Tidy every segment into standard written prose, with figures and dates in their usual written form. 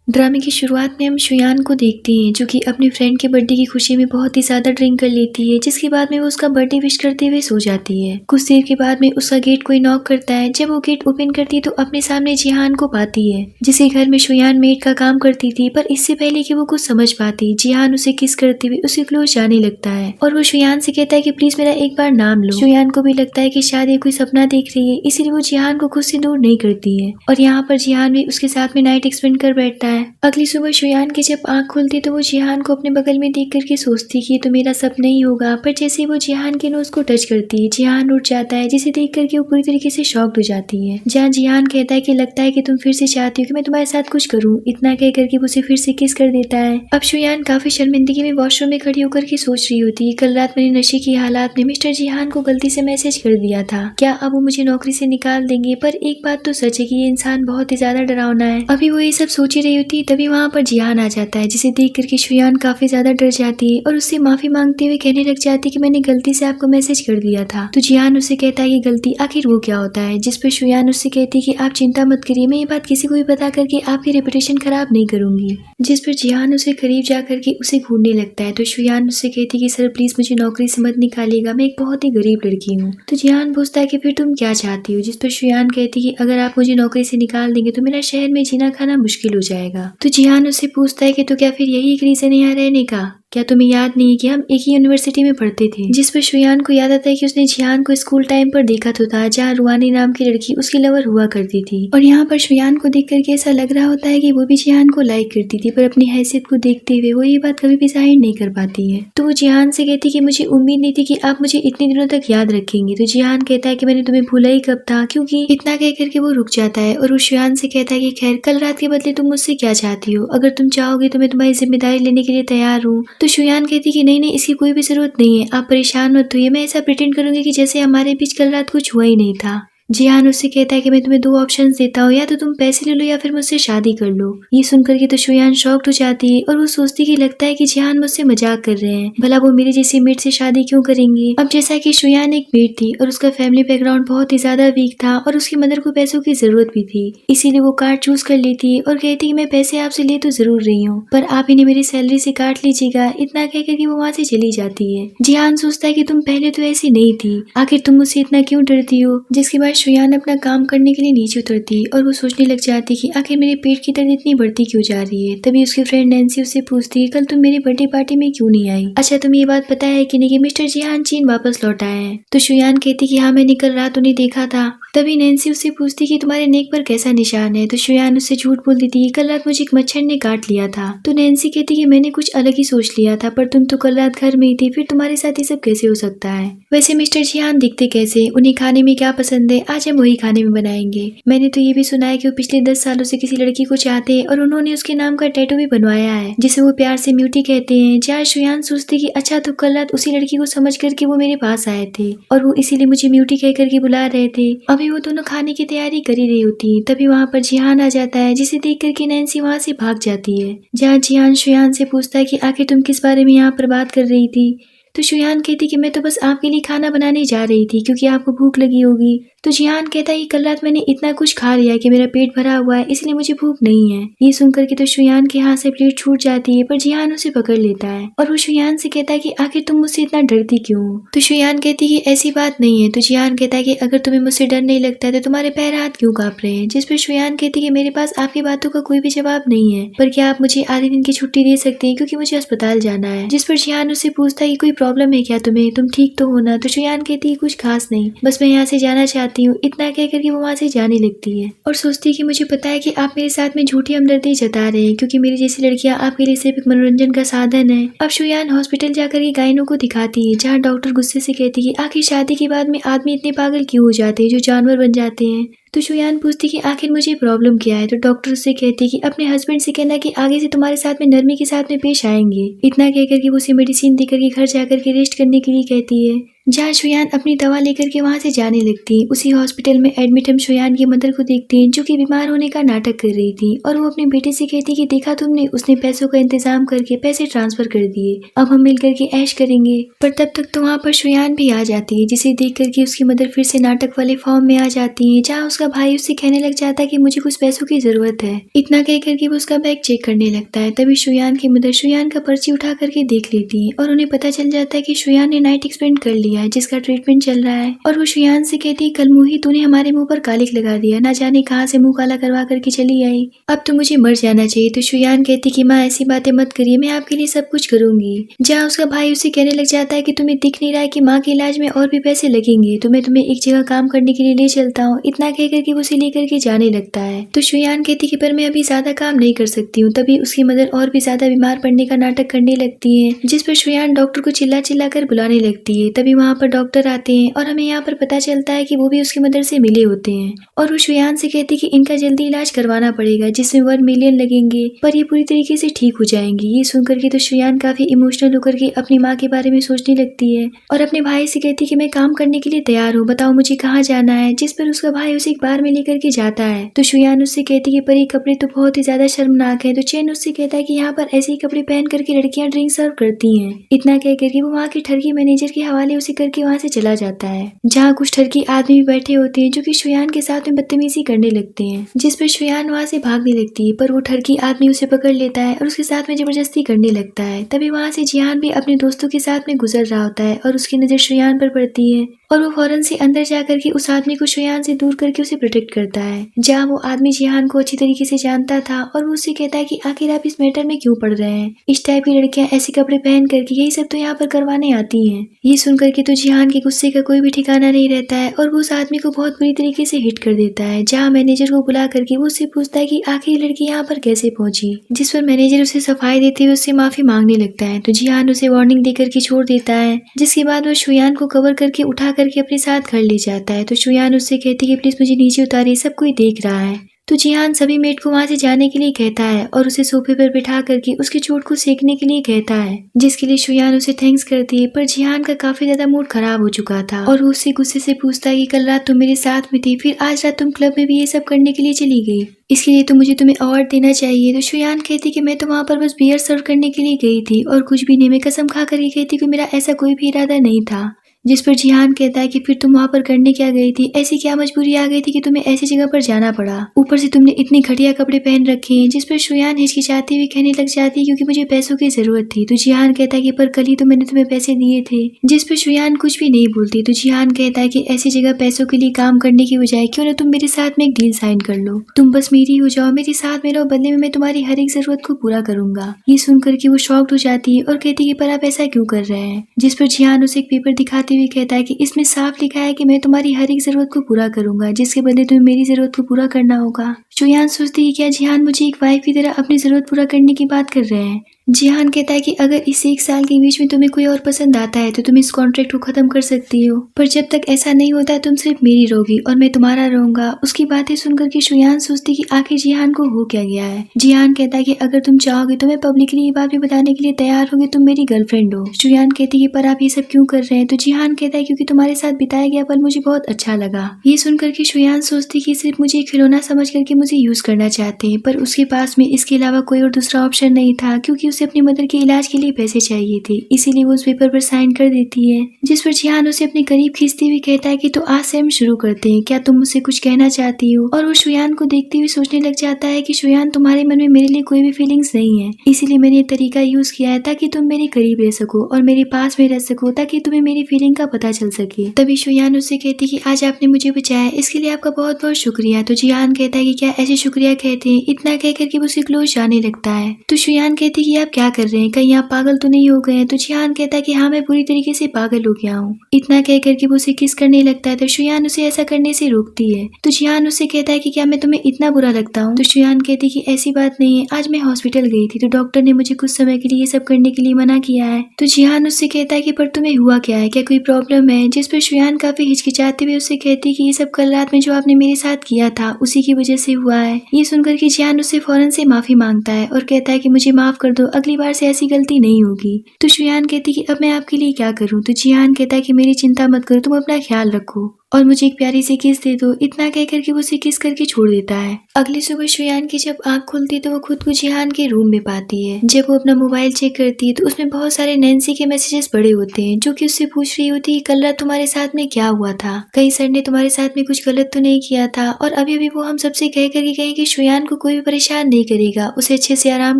ड्रामे की शुरुआत में हम शुयान को देखते हैं जो कि अपने फ्रेंड के बर्थडे की खुशी में बहुत ही ज्यादा ड्रिंक कर लेती है, जिसके बाद में वो उसका बर्थडे विश करते हुए सो जाती है। कुछ देर के बाद में उसका गेट कोई नॉक करता है। जब वो गेट ओपन करती है तो अपने सामने जिहान को पाती है, जिसके घर में शुयान मेड का काम करती थी। पर इससे पहले कि वो कुछ समझ पाती, जिहान उसे किस करते हुए उसके क्लोज जाने लगता है और वो शुयान से कहता है कि प्लीज मेरा एक बार नाम लो। शुयान को भी लगता है कि शायद ये कोई सपना देख रही है, इसीलिए वो जिहान को खुद से दूर नहीं करती है और यहाँ पर जिहान भी उसके साथ में नाइट एक्सपेंड कर बैठता है। अगली सुबह शुयान की जब आंख खुलती तो वो जिहान को अपने बगल में देख करके सोचती कि ये तो मेरा सपना ही होगा। पर जैसे वो जिहान के नोज को टच करती है, जिहान उठ जाता है, जिसे देख करके वो पूरी तरीके से शॉक्ड हो जाती है। जहाँ जिहान कहता है कि लगता है कि तुम फिर से चाहती हो कि मैं तुम्हारे साथ कुछ करूँ। इतना कह करके वो उसे फिर से किस कर देता है। अब शुयान काफी शर्मिंदगी में वॉशरूम में खड़ी होकर के सोच रही होती है, कल रात मैंने नशे की हालात में मिस्टर जिहान को गलती से मैसेज कर दिया था, क्या अब वो मुझे नौकरी से निकाल देंगे। पर एक बात तो सच है कि ये इंसान बहुत ही ज्यादा डरावना है। अभी वो ये सब सोच ही रही होती तभी वहाँ पर जिहान आ जाता है, जिसे देख करके शुयान काफी ज्यादा डर जाती है और उससे माफी मांगते हुए कहने लग जाती है कि मैंने गलती से आपको मैसेज कर दिया था। तो जिहान उससे कहता है कि गलती आखिर वो क्या होता है, जिस पर शुयान उससे कहती है कि आप चिंता मत करिए, मैं ये बात किसी को भी बता करके आपकी रेपुटेशन खराब नहीं करूंगी। जिस पर जिहान उसे करीब जा करके उसे घूरने लगता है। तो शुयान उससे कहती है कि सर प्लीज मुझे नौकरी से मत निकालिएगा, मैं एक बहुत ही गरीब लड़की हूँ। तो जिहान पूछता है कि फिर तुम क्या चाहती हो, जिस पर शुयान कहती है कि अगर आप मुझे नौकरी से निकाल देंगे तो मेरा शहर में जीना खाना मुश्किल हो जाएगा। तो जिहान उससे पूछता है कि तो क्या फिर यही एक रीजन है यहाँ रहने का, क्या तुम्हें याद नहीं कि हम एक ही यूनिवर्सिटी में पढ़ते थे। जिस पर शुयान को याद आता है कि उसने जिहान को स्कूल टाइम पर देखा तो था, जहाँ रुआनी नाम की लड़की उसकी लवर हुआ करती थी। और यहाँ पर शुयान को देख करके ऐसा लग रहा होता है कि वो भी जिहान को लाइक करती थी, पर अपनी हैसियत को देखते हुए वो ये बात कभी भी जाहिर नहीं कर पाती है। तो वो जिहान से कहती कि मुझे उम्मीद नहीं थी कि आप मुझे इतने दिनों तक याद रखेंगे। तो जिहान कहता है कि मैंने तुम्हें भूला ही कब था, क्योंकि इतना कह करके वो रुक जाता है और वो शुयान से कहता है कि खैर कल रात के बदले तुम मुझसे क्या चाहती हो, अगर तुम चाहोगे तो मैं तुम्हारी जिम्मेदारी लेने के लिए तैयार हूँ। तो शुयान कहती कि नहीं, इसकी कोई भी जरूरत नहीं है, आप परेशान मत होइए, मैं ऐसा प्रिटेंड करूंगी कि जैसे हमारे बीच कल रात कुछ हुआ ही नहीं था। जिहान उससे कहता है कि मैं तुम्हें दो ऑप्शंस देता हूँ, या तो तुम पैसे ले लो या फिर मुझसे शादी कर लो। ये सुनकर के तो शुयान शॉक्ड हो जाती है और वो सोचती कि लगता है कि जिहान मुझसे मजाक कर रहे हैं, भला वो मेरी जैसी मेड से शादी क्यों करेंगे। अब जैसा कि शुयान एक मेड थी और उसका फैमिली बैकग्राउंड बहुत ही ज्यादा वीक था और उसकी मदर को पैसों की जरूरत भी थी, इसीलिए वो कार्ड चूज कर लेती है और कहती है मैं पैसे आपसे ले तो जरूर रही हूँ, पर आप इन्हें मेरी सैलरी से काट लीजिएगा। इतना कहकर के वो वहाँ से चली जाती है। जिहान सोचता है कि तुम पहले तो ऐसी नहीं थी, आखिर तुम मुझसे इतना क्यों डरती हो। जिसके बाद शुयान अपना काम करने के लिए नीचे उतरती और वो सोचने लग जाती कि आखिर मेरे पेट की दर्द इतनी बढ़ती क्यों जा रही है। तभी उसकी फ्रेंड नैन्सी उससे पूछती है कल तुम मेरी बर्थडे पार्टी में क्यों नहीं आई। अच्छा तुम्हें ये बात पता है कि नहीं कि मिस्टर जिहान चीन वापस लौट आए हैं। तो शुयान कहती कि हाँ मैंने कल रात उन्हें देखा था। तभी नैन्सी उससे पूछती कि तुम्हारे नेक पर कैसा निशान है। तो शुयान उससे झूठ बोल देती है कल रात मुझे एक मच्छर ने काट लिया था। तो नैन्सी कहती कि मैंने कुछ अलग ही सोच लिया था, पर तुम तो कल रात घर में ही थी, फिर तुम्हारे साथ ये सब कैसे हो सकता है। वैसे मिस्टर जिहान दिखते कैसे, उन्हें खाने में क्या पसंद है, आज हम वही खाने में बनाएंगे। मैंने तो ये भी सुना है कि वो पिछले 10 सालों से किसी लड़की को चाहते हैं और उन्होंने उसके नाम का टैटू भी बनवाया है, जिसे वो प्यार से म्यूटी कहते हैं। जहाँ शुयान सोचती कि अच्छा तो कल रात उसी लड़की को समझ करके वो मेरे पास आए थे और वो इसीलिए मुझे म्यूटी कह करके बुला रहे थे। अभी वो दोनों खाने की तैयारी कर ही रही होती, तभी वहाँ पर जिहान आ जाता है, जिसे देख करके नैन्सी वहाँ से भाग जाती है। जहाँ जिहान शुयान से पूछता है कि आखिर तुम किस बारे में यहाँ पर बात कर रही थी। तो शुयान कहती कि मैं तो बस आपके लिए खाना बनाने जा रही थी क्योंकि आपको भूख लगी होगी। तो जिहान कहता है कि कल रात मैंने इतना कुछ खा लिया कि मेरा पेट भरा हुआ है, इसलिए मुझे भूख नहीं है। ये सुनकर के तो शुयान के हाथ से प्लेट छूट जाती है, पर जिहान उसे पकड़ लेता है और वो शुयान से कहता है कि आखिर तुम मुझसे इतना डरती क्यों। तो शुयान कहती है कि ऐसी बात नहीं है। तो जिहान कहता है कि अगर तुम्हें मुझसे डर नहीं लगता है तो तुम्हारे पैर हाथ क्यों कांप रहे हैं। जिस पर शुयान कहती है कि मेरे पास आपकी बातों का कोई भी जवाब नहीं है, पर क्या आप मुझे आधे दिन की छुट्टी दे सकते हैं क्योंकि मुझे अस्पताल जाना है। जिस पर जिहान उससे पूछता है कि कोई प्रॉब्लम है क्या तुम्हें, तुम ठीक तो हो ना। तो शुयान कहती है कुछ खास नहीं, बस मैं यहाँ से जाना चाहती हूँ। इतना करके वो वहाँ से जाने लगती है और सोचती है कि मुझे पता है कि आप मेरे साथ में झूठी हमदर्दी जता रहे हैं क्योंकि मेरी जैसी लड़कियां आपके लिए सिर्फ एक मनोरंजन का साधन है। अब शुयान हॉस्पिटल जाकर के गायनों को दिखाती है, जहाँ डॉक्टर गुस्से से कहती है आखिर शादी के बाद में आदमी इतने पागल क्यों हो जाते हैं जो जानवर बन जाते हैं। तो शुयान पूछती कि आखिर मुझे प्रॉब्लम क्या है। तो डॉक्टर उससे कहती कि अपने हस्बैंड से कहना कि आगे से तुम्हारे साथ में नरमी के साथ में पेश आएंगे। इतना कहकर के वो उसे मेडिसिन देकर के घर जाकर के रेस्ट करने के लिए कहती है। जहाँ शुयान अपनी दवा लेकर के वहाँ से जाने लगती है। उसी हॉस्पिटल में एडमिट हम शुयान की मदर को देखते हैं जो कि बीमार होने का नाटक कर रही थी और वो अपने बेटे से कहती कि देखा तुमने, उसने पैसों का इंतजाम करके पैसे ट्रांसफर कर दिए, अब हम मिल करके ऐश करेंगे। पर तब तक तो वहाँ पर शुयान भी आ जाती है जिसे देख करके उसकी मदर फिर से नाटक वाले फॉर्म में आ जाती है, जहाँ उसका भाई उससे कहने लग जाता है कि मुझे कुछ पैसों की जरूरत है। इतना कह करके वो उसका बैग चेक करने लगता है। तभी शुयान की मदर शुयान का पर्ची उठा करके देख लेती है और उन्हें पता चल जाता है कि शुयान ने नाइट एक्सपेंड कर लिया है जिसका ट्रीटमेंट चल रहा है। और वो शुयान से कहती है कल मुही तूने हमारे मुंह पर कालिक लगा दिया, ना जाने कहाँ से मुंह काला करवा करके चली आई, अब तो मुझे मर जाना चाहिए। तो शुयान कहती कि माँ ऐसी बातें मत करिए, मैं आपके लिए सब कुछ करूंगी। जहाँ उसका भाई उसे कहने लग जाता है कि तुम्हें दिख नहीं रहा है कि माँ के इलाज में और भी पैसे लगेंगे, तो मैं तुम्हें एक जगह काम करने के लिए ले चलता हूँ। इतना कहकर के वो उसे लेकर के जाने लगता है। तो शुयान कहती कि पर मैं अभी ज्यादा काम नहीं कर सकती हूँ। तभी उसकी मदर और भी ज्यादा बीमार पड़ने का नाटक करने लगती है, जिस पर शुयान डॉक्टर को चिल्ला चिल्ला कर बुलाने लगती है। तभी वहाँ पर डॉक्टर आते हैं और हमें यहाँ पर पता चलता है कि वो भी उसकी मदर से मिले होते हैं और वो शुयान से कहती कि इनका जल्दी इलाज करवाना पड़ेगा जिसमें 1 मिलियन लगेंगे, पर ये पूरी तरीके से ठीक हो जाएंगी। ये सुनकर के तो शुयान काफी इमोशनल होकर के अपनी माँ के बारे में सोचने लगती है और अपने भाई से कहती कि मैं काम करने के लिए तैयार हूँ, बताओ मुझे कहाँ जाना है। जिस पर उसका भाई उसे एक बार में लेकर के जाता है। तो शुयान उससे कहती कि पर ये कपड़े तो बहुत ही ज्यादा शर्मनाक है। तो चैन उससे कहता है कि यहाँ पर ऐसे ही कपड़े पहन करके लड़कियां ड्रिंक सर्व करती हैं। इतना कह करके वो वहाँ के ठरकी मैनेजर के हवाले उसे करके वहाँ से चला जाता है, जहाँ कुछ ठरकी आदमी बैठे होते हैं जो कि शुयान के साथ में बदतमीजी करने लगते हैं, जिस पर शुयान वहाँ से भागने लगती है। पर वो ठरकी आदमी उसे पकड़ लेता है और उसके साथ में जबरदस्ती करने लगता है। तभी वहाँ से जिहान भी अपने दोस्तों के साथ में गुजर रहा होता है और उसकी नजर शुयान पर पड़ती है और वो फौरन से अंदर जाकर के उस आदमी को शुयान से दूर करके उसे प्रोटेक्ट करता है, जहाँ वो आदमी जिहान को अच्छी तरीके से जानता था और वो उससे कहता है कि आखिर आप इस मैटर में क्यों पड़ रहे हैं, इस टाइप की लड़कियां ऐसे कपड़े पहन करके यही सब तो यहाँ पर करवाने आती हैं। ये सुन करके तो जिहान के गुस्से का कोई भी ठिकाना नहीं रहता है और वो उस आदमी को बहुत बुरी तरीके से हिट कर देता है, जहाँ मैनेजर को बुला करके वो उससे पूछता है कि आखिर लड़की यहाँ पर कैसे पहुंची, जिस पर मैनेजर उसे सफाई देते हुए उससे माफी मांगने लगता है। तो जिहान उसे वार्निंग देकर के छोड़ देता है, जिसके बाद वो शुयान को कवर करके उठा करके अपने साथ घर ले जाता है। तो शुयान उससे कहती है कि प्लीज मुझे नीचे उतारिए, सब कोई देख रहा है। तो जिहान सभी मेट को वहां से जाने के लिए कहता है और उसे सोफे पर बिठा करके उसकी चोट को सेकने के लिए कहता है, जिसके लिए शुयान उसे थैंक्स करती है। पर जिहान का काफी ज्यादा मूड खराब हो चुका था और वो उससे गुस्से से पूछता है कि कल रात तुम मेरे साथ में थी, फिर आज रात तुम क्लब में भी ये सब करने के लिए चली गई, इसके लिए तो मुझे तुम्हें अवार्ड देना चाहिए। तो शुयान कहती कि मैं तो वहाँ पर बस बियर सर्व करने के लिए गई थी और कुछ भी नहीं, मैं कसम खा करके कहती कि मेरा ऐसा कोई भी इरादा नहीं था। जिस पर जिहान कहता है कि फिर तुम वहाँ पर करने क्या गई थी, ऐसी क्या मजबूरी आ गई थी कि तुम्हें ऐसी जगह पर जाना पड़ा, ऊपर से तुमने इतने घटिया कपड़े पहन रखे हैं। जिस पर शुयान हिचकिचाती हुई कहने लग जाती है क्योंकि मुझे पैसों की जरूरत थी। तो जिहान कहता है कि पर कल ही तो मैंने तुम्हें पैसे दिए थे। जिस पर शुयान कुछ भी नहीं बोलती। तो जिहान कहता है कि ऐसी जगह पैसों के लिए काम करने की बजाय क्यों ना तुम मेरे साथ में एक डील साइन कर लो, तुम बस मेरी हो जाओ, मेरे साथ में रहो, बदले में मैं तुम्हारी हर एक जरूरत को पूरा करूंगा। ये सुनकर के वो शॉक्ड हो जाती है और कहती है पर आप ऐसा क्यों कर रहे हैं। जिस पर जिहान उसे एक पेपर दिखाते हुए कहता है कि इसमें साफ लिखा है कि मैं तुम्हारी हर एक जरूरत को पूरा करूंगा, जिसके बदले तुम्हें मेरी जरूरत को पूरा करना होगा। शुयान सोचती है क्या जिहान मुझे एक वाइफ की तरह अपनी जरूरत पूरा करने की बात कर रहे हैं। जिहान कहता है कि अगर इस 1 साल के बीच में तुम्हें कोई और पसंद आता है तो तुम इस कॉन्ट्रैक्ट को खत्म कर सकती हो, पर जब तक ऐसा नहीं होता तुम सिर्फ मेरी रहोगी और मैं तुम्हारा रहूंगा। उसकी बातें सुनकर के शुयान सोचती कि आखिर जिहान को हो क्या गया है। जिहान कहता है कि अगर तुम चाहोगे तो मैं पब्लिकली ये बात भी बताने के लिए तैयार होगी, तुम मेरी गर्लफ्रेंड हो। शुयान कहती है पर आप ये सब क्यों कर रहे हैं। तो जिहान कहता है क्योंकि तुम्हारे साथ बिताया गया पल मुझे बहुत अच्छा लगा। ये सुनकर के शुयान सोचती कि सिर्फ मुझे खिलौना समझ करके मुझे यूज करना चाहते हैं, पर उसके पास में इसके अलावा कोई और दूसरा ऑप्शन नहीं था क्योंकि उसे अपनी मदर के इलाज के लिए पैसे चाहिए थे, इसीलिए वो उस पेपर पर साइन कर देती है। जिस पर जिहान उसे अपने करीब खींचते हुए कहता है कि तो आज से हम शुरू करते हैं, क्या तुम मुझसे कुछ कहना चाहती हो। और वो शुयान को देखते हुए सोचने लग जाता है कि शुयान तुम्हारे मन में मेरे लिए कोई भी फीलिंग्स नहीं है, इसीलिए मैंने ये तरीका यूज किया है ताकि तुम मेरे करीब रह सको और मेरे पास में रह सको, ताकि तुम्हें मेरी फीलिंग का पता चल सके। तभी शुयान उससे कहती कि आज आपने मुझे बचाया, इसके लिए आपका बहुत बहुत शुक्रिया। तो जिहान कहता है कि क्या ऐसे शुक्रिया कहते हैं। इतना कह करके वो उसके क्लोज जाने लगता है। तो शुयान कहती कि आप क्या कर रहे हैं, कहीं आप पागल तो नहीं हो गए हैं। तो जिहान कहता है कि हाँ मैं पूरी तरीके से पागल हो गया हूँ। इतना कह करके वो उसे किस करने लगता है। तो शुयान उसे ऐसा करने से रोकती है। तो जिहान उससे कहता है कि क्या मैं तुम्हें इतना बुरा लगता हूँ। तो शुयान कहती कि ऐसी बात नहीं है, आज मैं हॉस्पिटल गई थी तो डॉक्टर ने मुझे कुछ समय के लिए ये सब करने के लिए मना किया है। तो जिहान उससे कहता है कि पर तुम्हें हुआ क्या है, क्या कोई प्रॉब्लम है। जिस पर शुयान काफी हिचकिचाते हुए उससे कहती कि ये सब कल रात में जो आपने मेरे साथ किया था उसी की वजह से हुआ है। ये सुनकर के जियान उससे फौरन से माफी मांगता है और कहता है कि मुझे माफ कर दो, अगली बार से ऐसी गलती नहीं होगी। तो शुयान कहती कि अब मैं आपके लिए क्या करूं। तो जियान कहता है कि मेरी चिंता मत करो, तुम अपना ख्याल रखो और मुझे एक प्यारी सी किस दे दो। इतना कह करके वो उसे किस करके छोड़ देता है। अगली सुबह शुयान की जब आंख खुलती है तो वो खुद को जिहान के रूम में पाती है। जब वो अपना मोबाइल चेक करती है तो उसमें बहुत सारे नैन्सी के मैसेजेस पड़े होते हैं, जो कि उससे पूछ रही होती है कल रात तुम्हारे साथ में क्या हुआ था, कहीं सर ने तुम्हारे साथ में कुछ गलत तो नहीं किया था। और अभी अभी वो हम सबसे कह करके कहें कि शुयान को कोई भी परेशान नहीं करेगा, उसे अच्छे से आराम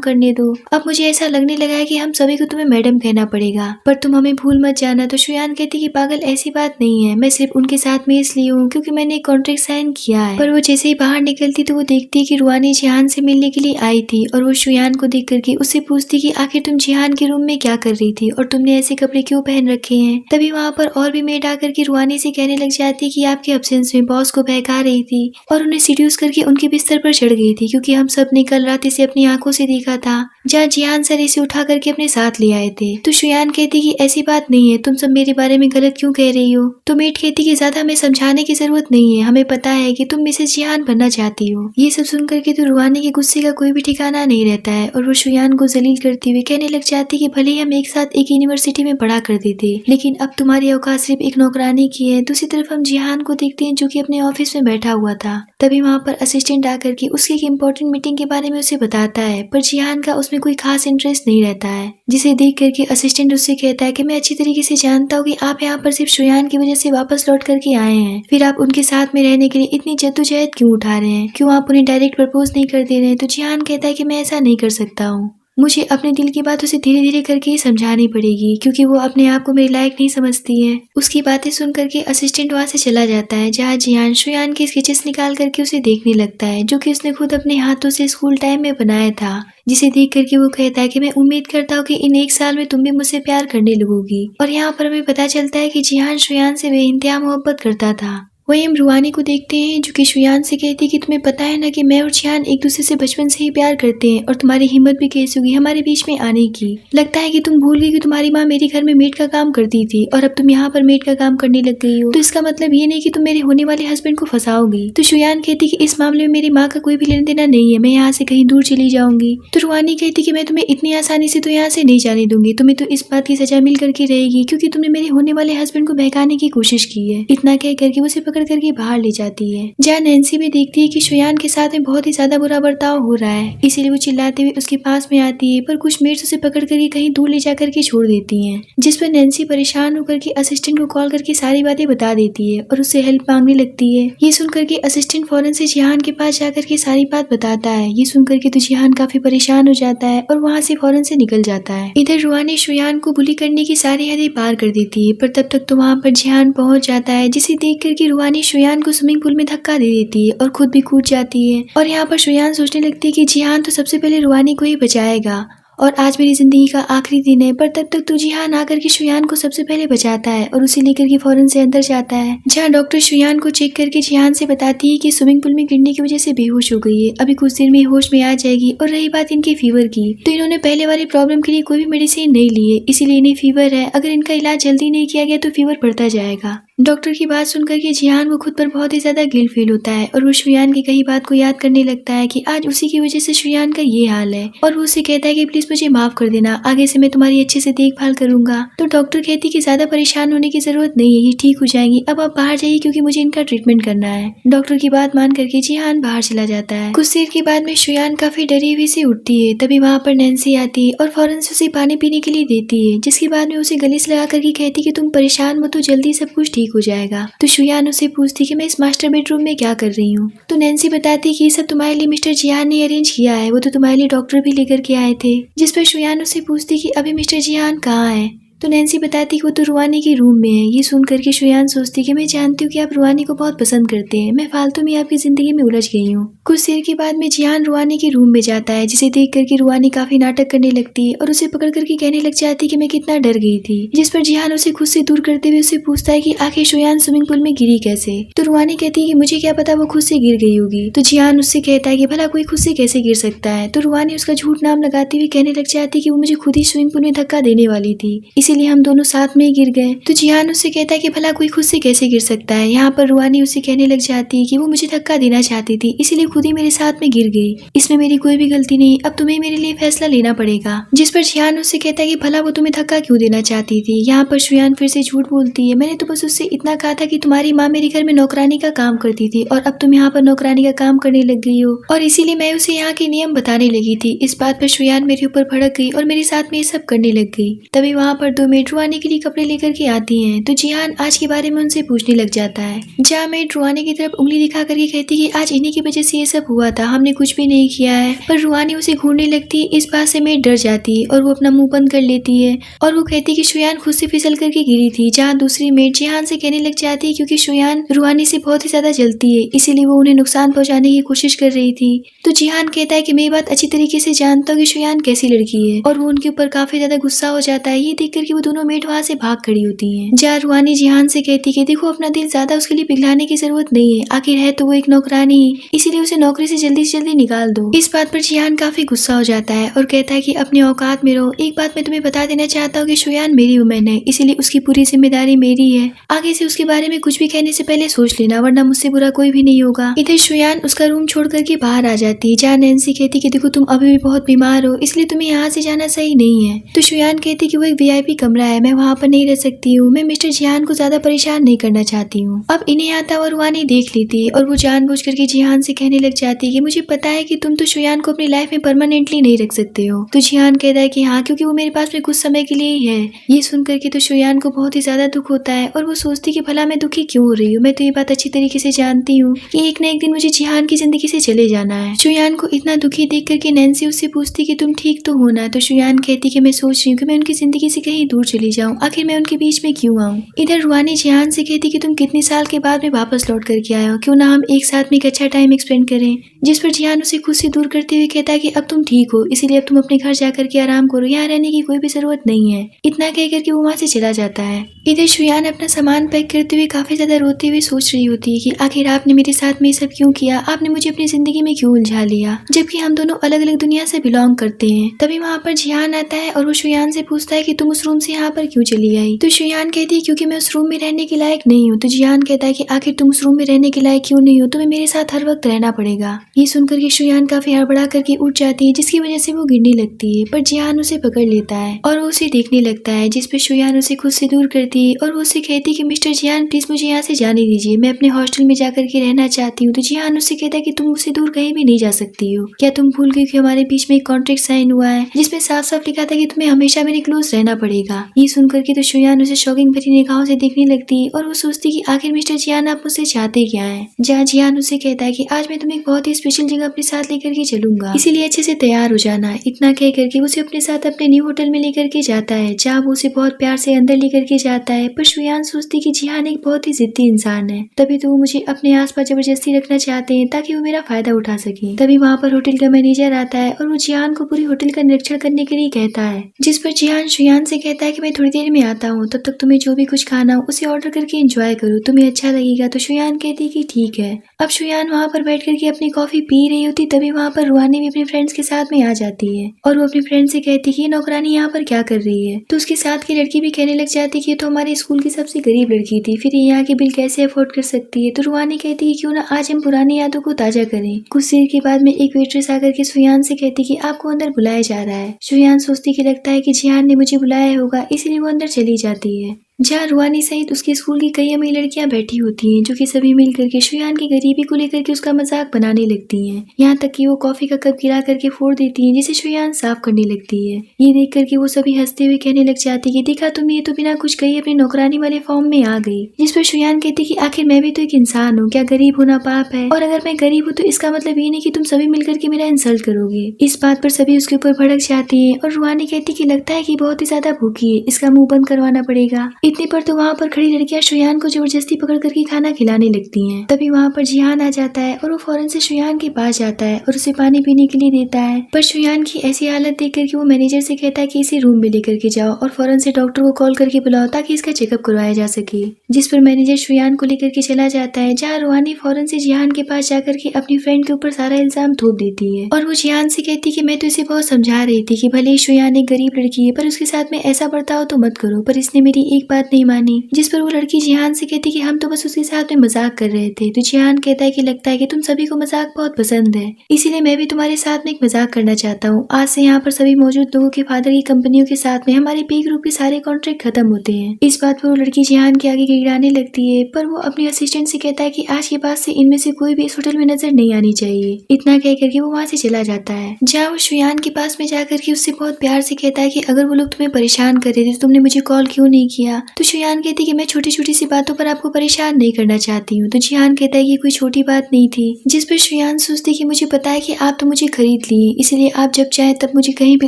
करने दो। अब मुझे ऐसा लगने लगा है कि हम सभी को तुम्हें मैडम कहना पड़ेगा, पर तुम हमें भूल मत जाना। तो शुयान कहती कि पागल, ऐसी बात नहीं है, मैं सिर्फ उनके साथ में इसलिए हूँ क्योंकि मैंने एक कॉन्ट्रैक्ट साइन किया है। पर वो जैसे ही बाहर निकलती तो वो देखती है कि रुआनी जिहान से मिलने के लिए आई थी और वो शुयान को देख करके उससे पूछती कि आखिर तुम जिहान के रूम में क्या कर रही थी और तुमने ऐसे कपड़े क्यों पहन रखे हैं। तभी वहाँ पर और भी मेड आकर के रुआनी से कहने लग जाती कि आपके एब्सेंस में बॉस को बहका रही थी और उन्हें सीड्यूस करके उनके बिस्तर पर चढ़ गई थी, क्योंकि हम सब ने कल रात इसे अपनी आंखों से देखा था जहाँ जिहान सर इसे उठा करके अपने साथ ले आए थे। तो शुयान कहती कि ऐसी बात नहीं है, तुम सब मेरे बारे में गलत क्यों कह रही हो। तो मेड कहती कि ज्यादा हमें समझाने की जरूरत नहीं है, हमें पता है कि तुम मिसेस जिहान बनना चाहती हो। ये सब सुन करके तो रुआनी के गुस्से का कोई भी ठिकाना नहीं रहता है और वो शुयान को जलील करती हुई कहने लग जाती कि भले ही हम एक साथ एक यूनिवर्सिटी में पढ़ा करते थे, लेकिन अब तुम्हारी औकात सिर्फ एक नौकरानी की है। दूसरी तरफ हम जिहान को देखते हैं जो कि अपने ऑफिस में बैठा हुआ था। तभी वहाँ पर असिस्टेंट आकर के उसकी एक इम्पोर्टेंट मीटिंग के बारे में उसे बताता है, पर जिहान का उसमें कोई खास इंटरेस्ट नहीं रहता है, जिसे देख करके असिस्टेंट उससे कहता है कि मैं अच्छी तरीके से जानता हूँ कि आप यहाँ पर सिर्फ शुयान की वजह से वापस लौट करके आए हैं, फिर आप उनके साथ में रहने के लिए इतनी जद्दोजहद क्यों उठा रहे हैं, क्यों आप उन्हें डायरेक्ट प्रपोज नहीं कर दे रहे हैं। तो जिहान कहता है कि मैं ऐसा नहीं कर सकता हूँ, मुझे अपने दिल की बात उसे धीरे धीरे करके ही समझानी पड़ेगी, क्योंकि वो अपने आप को मेरे लायक नहीं समझती है। उसकी बातें सुन करके असिस्टेंट वहाँ से चला जाता है, जहाँ जिहान शुयान के स्केचेस निकाल करके उसे देखने लगता है, जो कि उसने खुद अपने हाथों से स्कूल टाइम में बनाया था। जिसे देख करके वो कहता है कि मैं उम्मीद करता हूँ कि इन एक साल में तुम भी मुझसे प्यार करने लगोगी। और यहाँ पर हमें पता चलता है कि जिहान शुयान से बेइंतहा मोहब्बत करता था। वही हम रुआनी को देखते हैं जो कि शुयान से कहती है कि तुम्हें पता है ना कि मैं और जिहान एक दूसरे से बचपन से ही प्यार करते हैं और तुम्हारी हिम्मत भी कैसी होगी हमारे बीच में आने की। लगता है कि तुम भूल गई कि तुम्हारी माँ मेरे घर में मेड का काम करती थी और अब तुम यहाँ पर मेड का काम करने लग गई हो, तो इसका मतलब ये नहीं कि तुम मेरे होने वाले हस्बैंड को फंसाओगी। तो शुयान कहती कि इस मामले में मेरी माँ का कोई भी लेना देना नहीं है, मैं यहाँ से कहीं दूर चली जाऊंगी। तो रुआनी कहती कि मैं तुम्हें इतनी आसानी से तो यहाँ से नहीं जाने दूंगी, तुम्हें तो इस बात की सजा मिल करके रहेगी क्योंकि तुमने मेरे होने वाले हस्बैंड को बहकाने की कोशिश की है। इतना कह करके उसे पकड़ करके बाहर जाती है, जहाँ नैन्सी भी देखती है कि शुयान के साथ में बहुत ही ज्यादा बुरा बर्ताव हो रहा है, इसीलिए वो चिल्लाते हुए उसके पास में आती है, पर कुछ मेड्स उसे पकड़ करके कहीं दूर ले जाकर के छोड़ देती हैं, जिस पर नैन्सी परेशान होकर के असिस्टेंट को कॉल करके सारी बातें बता देती है और उससे हेल्प मांगने लगती है। ये सुन करके असिस्टेंट फौरन से जिहान के पास जाकर के सारी बात बताता है। ये सुन करके तो जिहान काफी परेशान हो जाता है और वहाँ से फौरन से निकल जाता है। इधर रुआनी शुयान को बुली करने की सारी हदें पार कर देती है, पर तब तक तो वहाँ पर जिहान पहुँच जाता है, जिसे देख करके रुआनी शुयान को स्विमिंग पूल में धक्का दे देती है और खुद भी कूद जाती है। और यहाँ पर शुयान सोचने लगती है कि जिहान तो सबसे पहले रुआनी को ही बचाएगा और आज मेरी जिंदगी का आखिरी दिन है। पर तब तक तो जिहान आकर के शुयान को सबसे पहले बचाता है और उसे लेकर के फौरन से अंदर जाता है, जहाँ डॉक्टर शुयान को चेक करके जिहान से बताती है कि स्विमिंग पूल में गिरने की वजह से बेहोश हो गई है, अभी कुछ देर में होश में आ जाएगी। और रही बात इनके फीवर की, तो इन्होंने पहले वाली प्रॉब्लम के लिए कोई भी मेडिसिन नहीं ली है, इसीलिए इन्हें फीवर है। अगर इनका इलाज जल्दी नहीं किया गया तो फीवर बढ़ता जाएगा। डॉक्टर की बात सुनकर के जिहान को खुद पर बहुत ही ज्यादा गिल्ट फील होता है और वो शुयान की कही बात को याद करने लगता है कि आज उसी की वजह से शुयान का ये हाल है, और वो उसे कहता है कि प्लीज मुझे माफ कर देना, आगे से मैं तुम्हारी अच्छे से देखभाल करूंगा। तो डॉक्टर कहती कि ज्यादा परेशान होने की जरूरत नहीं है, ये ठीक हो जाएंगी, अब आप बाहर जाइए क्योंकि मुझे इनका ट्रीटमेंट करना है। डॉक्टर की बात मान करके जिहान बाहर चला जाता है। कुछ देर के बाद में शुयान काफी डरी हुई से उठती है, तभी वहाँ पर नैन्सी आती है और फौरन से उसे पानी पीने के लिए देती है, जिसके बाद में उसे गले से लगा करके कहती कि तुम परेशान मत हो, जल्दी सब कुछ ठीक हो जाएगा। तो शुयान उसे पूछती कि मैं इस मास्टर बेडरूम में क्या कर रही हूँ। तो नैन्सी बताती कि ये सब तुम्हारे लिए मिस्टर जिहान ने अरेंज किया है, वो तो तुम्हारे लिए डॉक्टर भी लेकर के आए थे। जिस पर शुयान उसे पूछती कि अभी मिस्टर जिहान कहाँ है। तो नैन्सी बताती कि वो तो रुआनी के रूम में है। ये सुन करके शुयान सोचती कि मैं जानती हूँ कि आप रुआनी को बहुत पसंद करते हैं, मैं फालतू में आपकी जिंदगी में उलझ गई हूँ। कुछ देर के बाद में जिहान रुआनी के रूम में जाता है, जिसे देख करके रुआनी काफी नाटक करने लगती है और उसे पकड़ करके कहने लग जाती है कि मैं कितना डर गई थी। जिस पर जिहान उसे खुद से दूर करते हुए उसे पूछता है कि आखिर शुयान स्विमिंग पूल में गिरी कैसे। तो रुआनी कहती है कि मुझे क्या पता वो खुद से गिर गई होगी। तो जिहान उससे कहता है कि भला कोई खुद से कैसे गिर सकता है। तो रुआनी उसका झूठ नाम लगाती हुई कहने लग जाती है कि वो मुझे खुद ही स्विमिंग पूल में धक्का देने वाली थी, इसीलिए हम दोनों साथ में ही गिर गए। तो जिहान उससे कहता है कि भला कोई खुद से कैसे गिर सकता है। यहाँ पर रुहानी उसे कहने लग जाती है कि वो मुझे धक्का देना चाहती थी, इसीलिए खुद ही मेरे साथ में गिर गई। इसमें मेरी कोई भी गलती नहीं, अब तुम्हें मेरे लिए फैसला लेना पड़ेगा। जिस पर जिहान उससे कहता है कि भला वो तुम्हें धक्का क्यों देना चाहती थी। यहाँ पर शुयान फिर से झूठ बोलती है, मैंने तो बस उससे इतना कहा था कि तुम्हारी माँ मेरे घर में नौकरानी का काम करती थी और अब तुम यहाँ पर नौकरानी का काम करने लग गई हो, और इसीलिए मैं उसे यहाँ के नियम बताने लगी थी। इस बात पर शुयान मेरे ऊपर भड़क गई और मेरे साथ में ये सब करने लग गई। तभी वहाँ पर 2 मेड रुहानी के लिए कपड़े लेकर के आती हैं। तो जिहान आज के बारे में उनसे पूछने लग जाता है। जहाँ मेड रुहानी की तरफ उंगली दिखा करके कहती कि आज इन्हीं की वजह से ये सब हुआ था, हमने कुछ भी नहीं किया है। पर रुहानी उसे घूरने लगती है। इस बात से मेड डर जाती है और वो अपना मुंह बंद कर लेती है और वो कहती है कि शुयान खुद से फिसल करके गिरी थी। जहाँ दूसरी मेड जिहान से कहने लग जाती है क्योंकि शुयान रुहानी से बहुत ही ज्यादा जलती है, इसीलिए वो उन्हें नुकसान पहुंचाने की कोशिश कर रही थी। तो जिहान कहता है कि मैं ये बात अच्छी तरीके से जानता हूँ कि शुयान कैसी लड़की है, और वो उनके ऊपर काफी ज्यादा गुस्सा हो जाता है। ये देख करके वो दोनों मेड वहाँ से भाग खड़ी होती हैं। जहाँ रुहानी जिहान से कहती है कि देखो अपना दिल ज्यादा उसके लिए पिघलाने की जरूरत नहीं है, आखिर है तो वो एक नौकरानी, इसीलिए उसे नौकरी से जल्दी निकाल दो। इस बात पर जिहान काफी गुस्सा हो जाता है और कहता है कि अपनी औकात में रहो। एक बात मैं तुम्हें बता देना चाहता हूँ कि शुयान मेरी वुमेन है, इसीलिए उसकी पूरी जिम्मेदारी मेरी है। आगे से उसके बारे में कुछ भी कहने से पहले सोच लेना, वरना मुझसे बुरा कोई भी नहीं होगा। इधर शुयान उसका रूम छोड़ करके बाहर आ जाती है। जहाँ नैन्सी कहती कि देखो तुम अभी भी बहुत बीमार हो, इसलिए तुम्हें यहाँ से जाना सही नहीं है। तो शुयान कहती कि वो एक VIP कमरा है, मैं वहाँ पर नहीं रह सकती हूँ, मैं मिस्टर जिहान को ज्यादा परेशान नहीं करना चाहती हूँ। अब इन्हें आता हुआ रुहानी देख लेती है और वो जानबूझ करके जिहान से कहने लग जाती है कि मुझे पता है कि तुम तो शुयान को अपनी लाइफ में परमानेंटली नहीं रख सकते हो। तो जिहान कहता है कि हाँ, क्योंकि वो मेरे पास में कुछ समय के लिए ही है। ये सुन करके तो शुयान को बहुत ही ज्यादा दुख होता है और वो सोचती कि भला मैं दुखी क्यों हो रही हूँ, मैं तो ये बात अच्छी तरीके से जानती हूँ कि एक न एक दिन मुझे जिहान की जिंदगी से चले जाना है। शुयान को इतना दुखी देख करके नैन्सी उससे पूछती कि तुम ठीक तो हो ना। तो शुयान कहती कि मैं सोच रही हूँ कि मैं उनकी जिंदगी से कहीं दूर चली जाऊँ, आखिर मैं उनके बीच में क्यों आऊँ। इधर रुहानी जिहान से कहती कि तुम कितने साल के बाद में वापस लौट करके आए हो, क्यों ना हम एक साथ में एक अच्छा टाइम स्पेंड करें। जिस पर जिहान उसे खुद से दूर करते हुए कहता है कि अब तुम ठीक हो, इसीलिए अब तुम अपने घर जाकर के आराम करो, यहाँ रहने की कोई भी जरूरत नहीं है। इतना कह करके वो वहाँ से चला जाता है। इधर शुयान अपना सामान पैक करते हुए काफी ज्यादा रोते हुए सोच रही होती है कि आखिर आपने मेरे साथ में ये सब क्यों किया, आपने मुझे अपनी जिंदगी में क्यों उलझा लिया, जबकि हम दोनों अलग अलग दुनिया से बिलोंग करते हैं। तभी वहाँ पर जिहान आता है और वो शुयान से पूछता है कि तुम उस रूम से यहाँ पर क्यों चली आई। तो शुयान कहती है क्योंकि मैं उस रूम में रहने के लायक नहीं हूँ। तो जिहान कहता है कि आखिर तुम उस रूम में रहने के लायक क्यों नहीं हो, तुम्हें मेरे साथ हर वक्त रहना पड़ेगा। ये सुनकर के शुयान काफी हड़बड़ा करके उठ जाती है, जिसकी वजह से वो गिरने लगती है। पर जिहान उसे पकड़ लेता है और वो उसे देखने लगता है, जिस पे शुयान उसे खुद से दूर करती है और वो उसे कहती है कि मिस्टर जिहान प्लीज मुझे यहाँ से जाने दीजिए, मैं अपने हॉस्टल में जाकर के रहना चाहती हूँ। तो जिहान उससे कहता है कि तुम मुझसे दूर कहीं भी नहीं जा सकती हो, क्या तुम भूल गई कि हमारे बीच में एक कॉन्ट्रैक्ट साइन हुआ है जिसमें साफ साफ लिखा था कि तुम्हें हमेशा मेरे क्लोज रहना पड़ेगा। ये सुनकर के तो शुयान उसे शॉकिंग भरी निगाहों से देखने लगती है और वो सोचती कि आखिर मिस्टर जिहान आप मुझसे चाहते क्या है। जहाँ जिहान उसे कहता है कि आज मैं तुम्हें एक बहुत ही स्पेशल जगह अपने साथ लेकर के चलूंगा, इसीलिए अच्छे से तैयार हो जाना। इतना कह करके उसे अपने साथ अपने न्यू होटल में लेकर के जाता है, जहाँ वो उसे बहुत प्यार से अंदर लेकर के जाता है। पर शुयान सोचती कि जिहान एक बहुत ही जिद्दी इंसान है, तभी तो वो मुझे अपने आसपास जबरदस्ती रखना चाहते हैं ताकि वो मेरा फायदा उठा सके। तभी वहाँ पर होटल का मैनेजर आता है और वो जिहान को पूरी होटल का निरीक्षण करने के लिए कहता है, जिस पर जिहान शुयान से कहता है कि मैं थोड़ी देर में आता हूँ, तब तक तुम्हें जो भी कुछ खाना हो उसे ऑर्डर करके एंजॉय करो, तुम्हें अच्छा लगेगा। तो शुयान कहती है कि ठीक है। अब शुयान वहाँ पर बैठ करके अपनी कॉफी पी रही होती, तभी वहाँ पर रुहानी भी अपने फ्रेंड्स के साथ में आ जाती है और वो अपनी फ्रेंड से कहती है कि नौकरानी यहाँ पर क्या कर रही है। तो उसके साथ की लड़की भी कहने लग जाती है कि ये तो हमारे स्कूल की सबसे गरीब लड़की थी, फिर यहाँ के बिल कैसे अफोर्ड कर सकती है। तो रुहानी कहती है क्यों ना आज हम पुरानी यादों को ताजा करें। कुछ देर के बाद में एक वेट्रेस आकर के शुयान से कहती कि आपको अंदर बुलाया जा रहा है। शुयान सोचती कि लगता है कि जिहान ने मुझे बुलाया होगा, इसीलिए वो अंदर चली जाती है। जहाँ रुहानी सहित उसके स्कूल की कई अमीर लड़कियां बैठी होती हैं, जो कि सभी मिल करके शुयान की गरीबी को लेकर के उसका मजाक बनाने लगती हैं। यहाँ तक कि वो कॉफी का कप गिरा करके फोड़ देती हैं, जिसे शुयान साफ करने लगती है। ये देख करके वो सभी हंसते हुए कहने लग जाती कि देखा तुम, ये तो बिना कुछ कही अपनी नौकरानी वाले फॉर्म में आ गई। जिस पर शुयान कहती कि आखिर मैं भी तो एक इंसान हूँ, क्या गरीब होना पाप है, और अगर मैं गरीब हूँ तो इसका मतलब ये नहीं कि तुम सभी मिलकर के मेरा इंसल्ट करोगे। इस बात पर सभी उसके ऊपर भड़क जाती है और रुहानी कहती कि लगता है कि बहुत ही ज्यादा भूखी है, इसका मुंह बंद करवाना पड़ेगा। इतने पर तो वहाँ पर खड़ी लड़कियां शुयान को जबरदस्ती पकड़ करके खाना खिलाने लगती हैं। तभी वहाँ पर जिहान आ जाता है और वो फौरन से शुयान के पास जाता है और उसे पानी पीने के लिए देता है। पर शुयान की ऐसी हालत देख करके वो मैनेजर से कहता है कि इसे रूम में लेकर के जाओ और फौरन से डॉक्टर को कॉल करके बुलाओ ताकि इसका चेकअप करवाया जा सके। जिस पर मैनेजर शुयान को लेकर के चला जाता है, जहाँ रूहानी फौरन से जिहान के पास जाकर के अपनी फ्रेंड के ऊपर सारा इल्जाम थोप देती है और वो जिहान से कहती कि मैं तो इसे बहुत समझा रही थी कि भले ही शुयान एक गरीब लड़की है पर उसके साथ में ऐसा बर्ताव तो मत करो, पर इसने मेरी एक बात नहीं मानी। जिस पर वो लड़की जिहान से कहती कि हम तो बस उसके साथ में मजाक कर रहे थे। तो जिहान कहता है कि लगता है कि तुम सभी को मजाक बहुत पसंद है, इसीलिए मैं भी तुम्हारे साथ में एक मजाक करना चाहता हूँ। आज से यहाँ पर सभी मौजूद लोगों के फादर की कंपनियों के साथ में हमारे पे ग्रुप के सारे कॉन्ट्रैक्ट खत्म होते हैं। इस बात पर वो लड़की जिहान के आगे गिड़गिड़ाने लगती है, पर वो अपने असिस्टेंट से कहता है कि आज के बाद से इनमें से कोई भी इस होटल में नजर नहीं आनी चाहिए। इतना कह करके वो वहाँ से चला जाता है, जहाँ वो शुयान के पास में जाकर के उससे बहुत प्यार से कहता है कि अगर वो लोग तुम्हें परेशान कर रहे थे तो तुमने मुझे कॉल क्यों नहीं किया। तो शुयान कहती कि मैं छोटी छोटी सी बातों पर आपको परेशान नहीं करना चाहती हूँ। तो जिहान कहता है कि कोई छोटी बात नहीं थी। जिस पर शुयान सोचती कि मुझे पता है कि आप तो मुझे खरीद लिए, इसलिए आप जब चाहे तब मुझे कहीं भी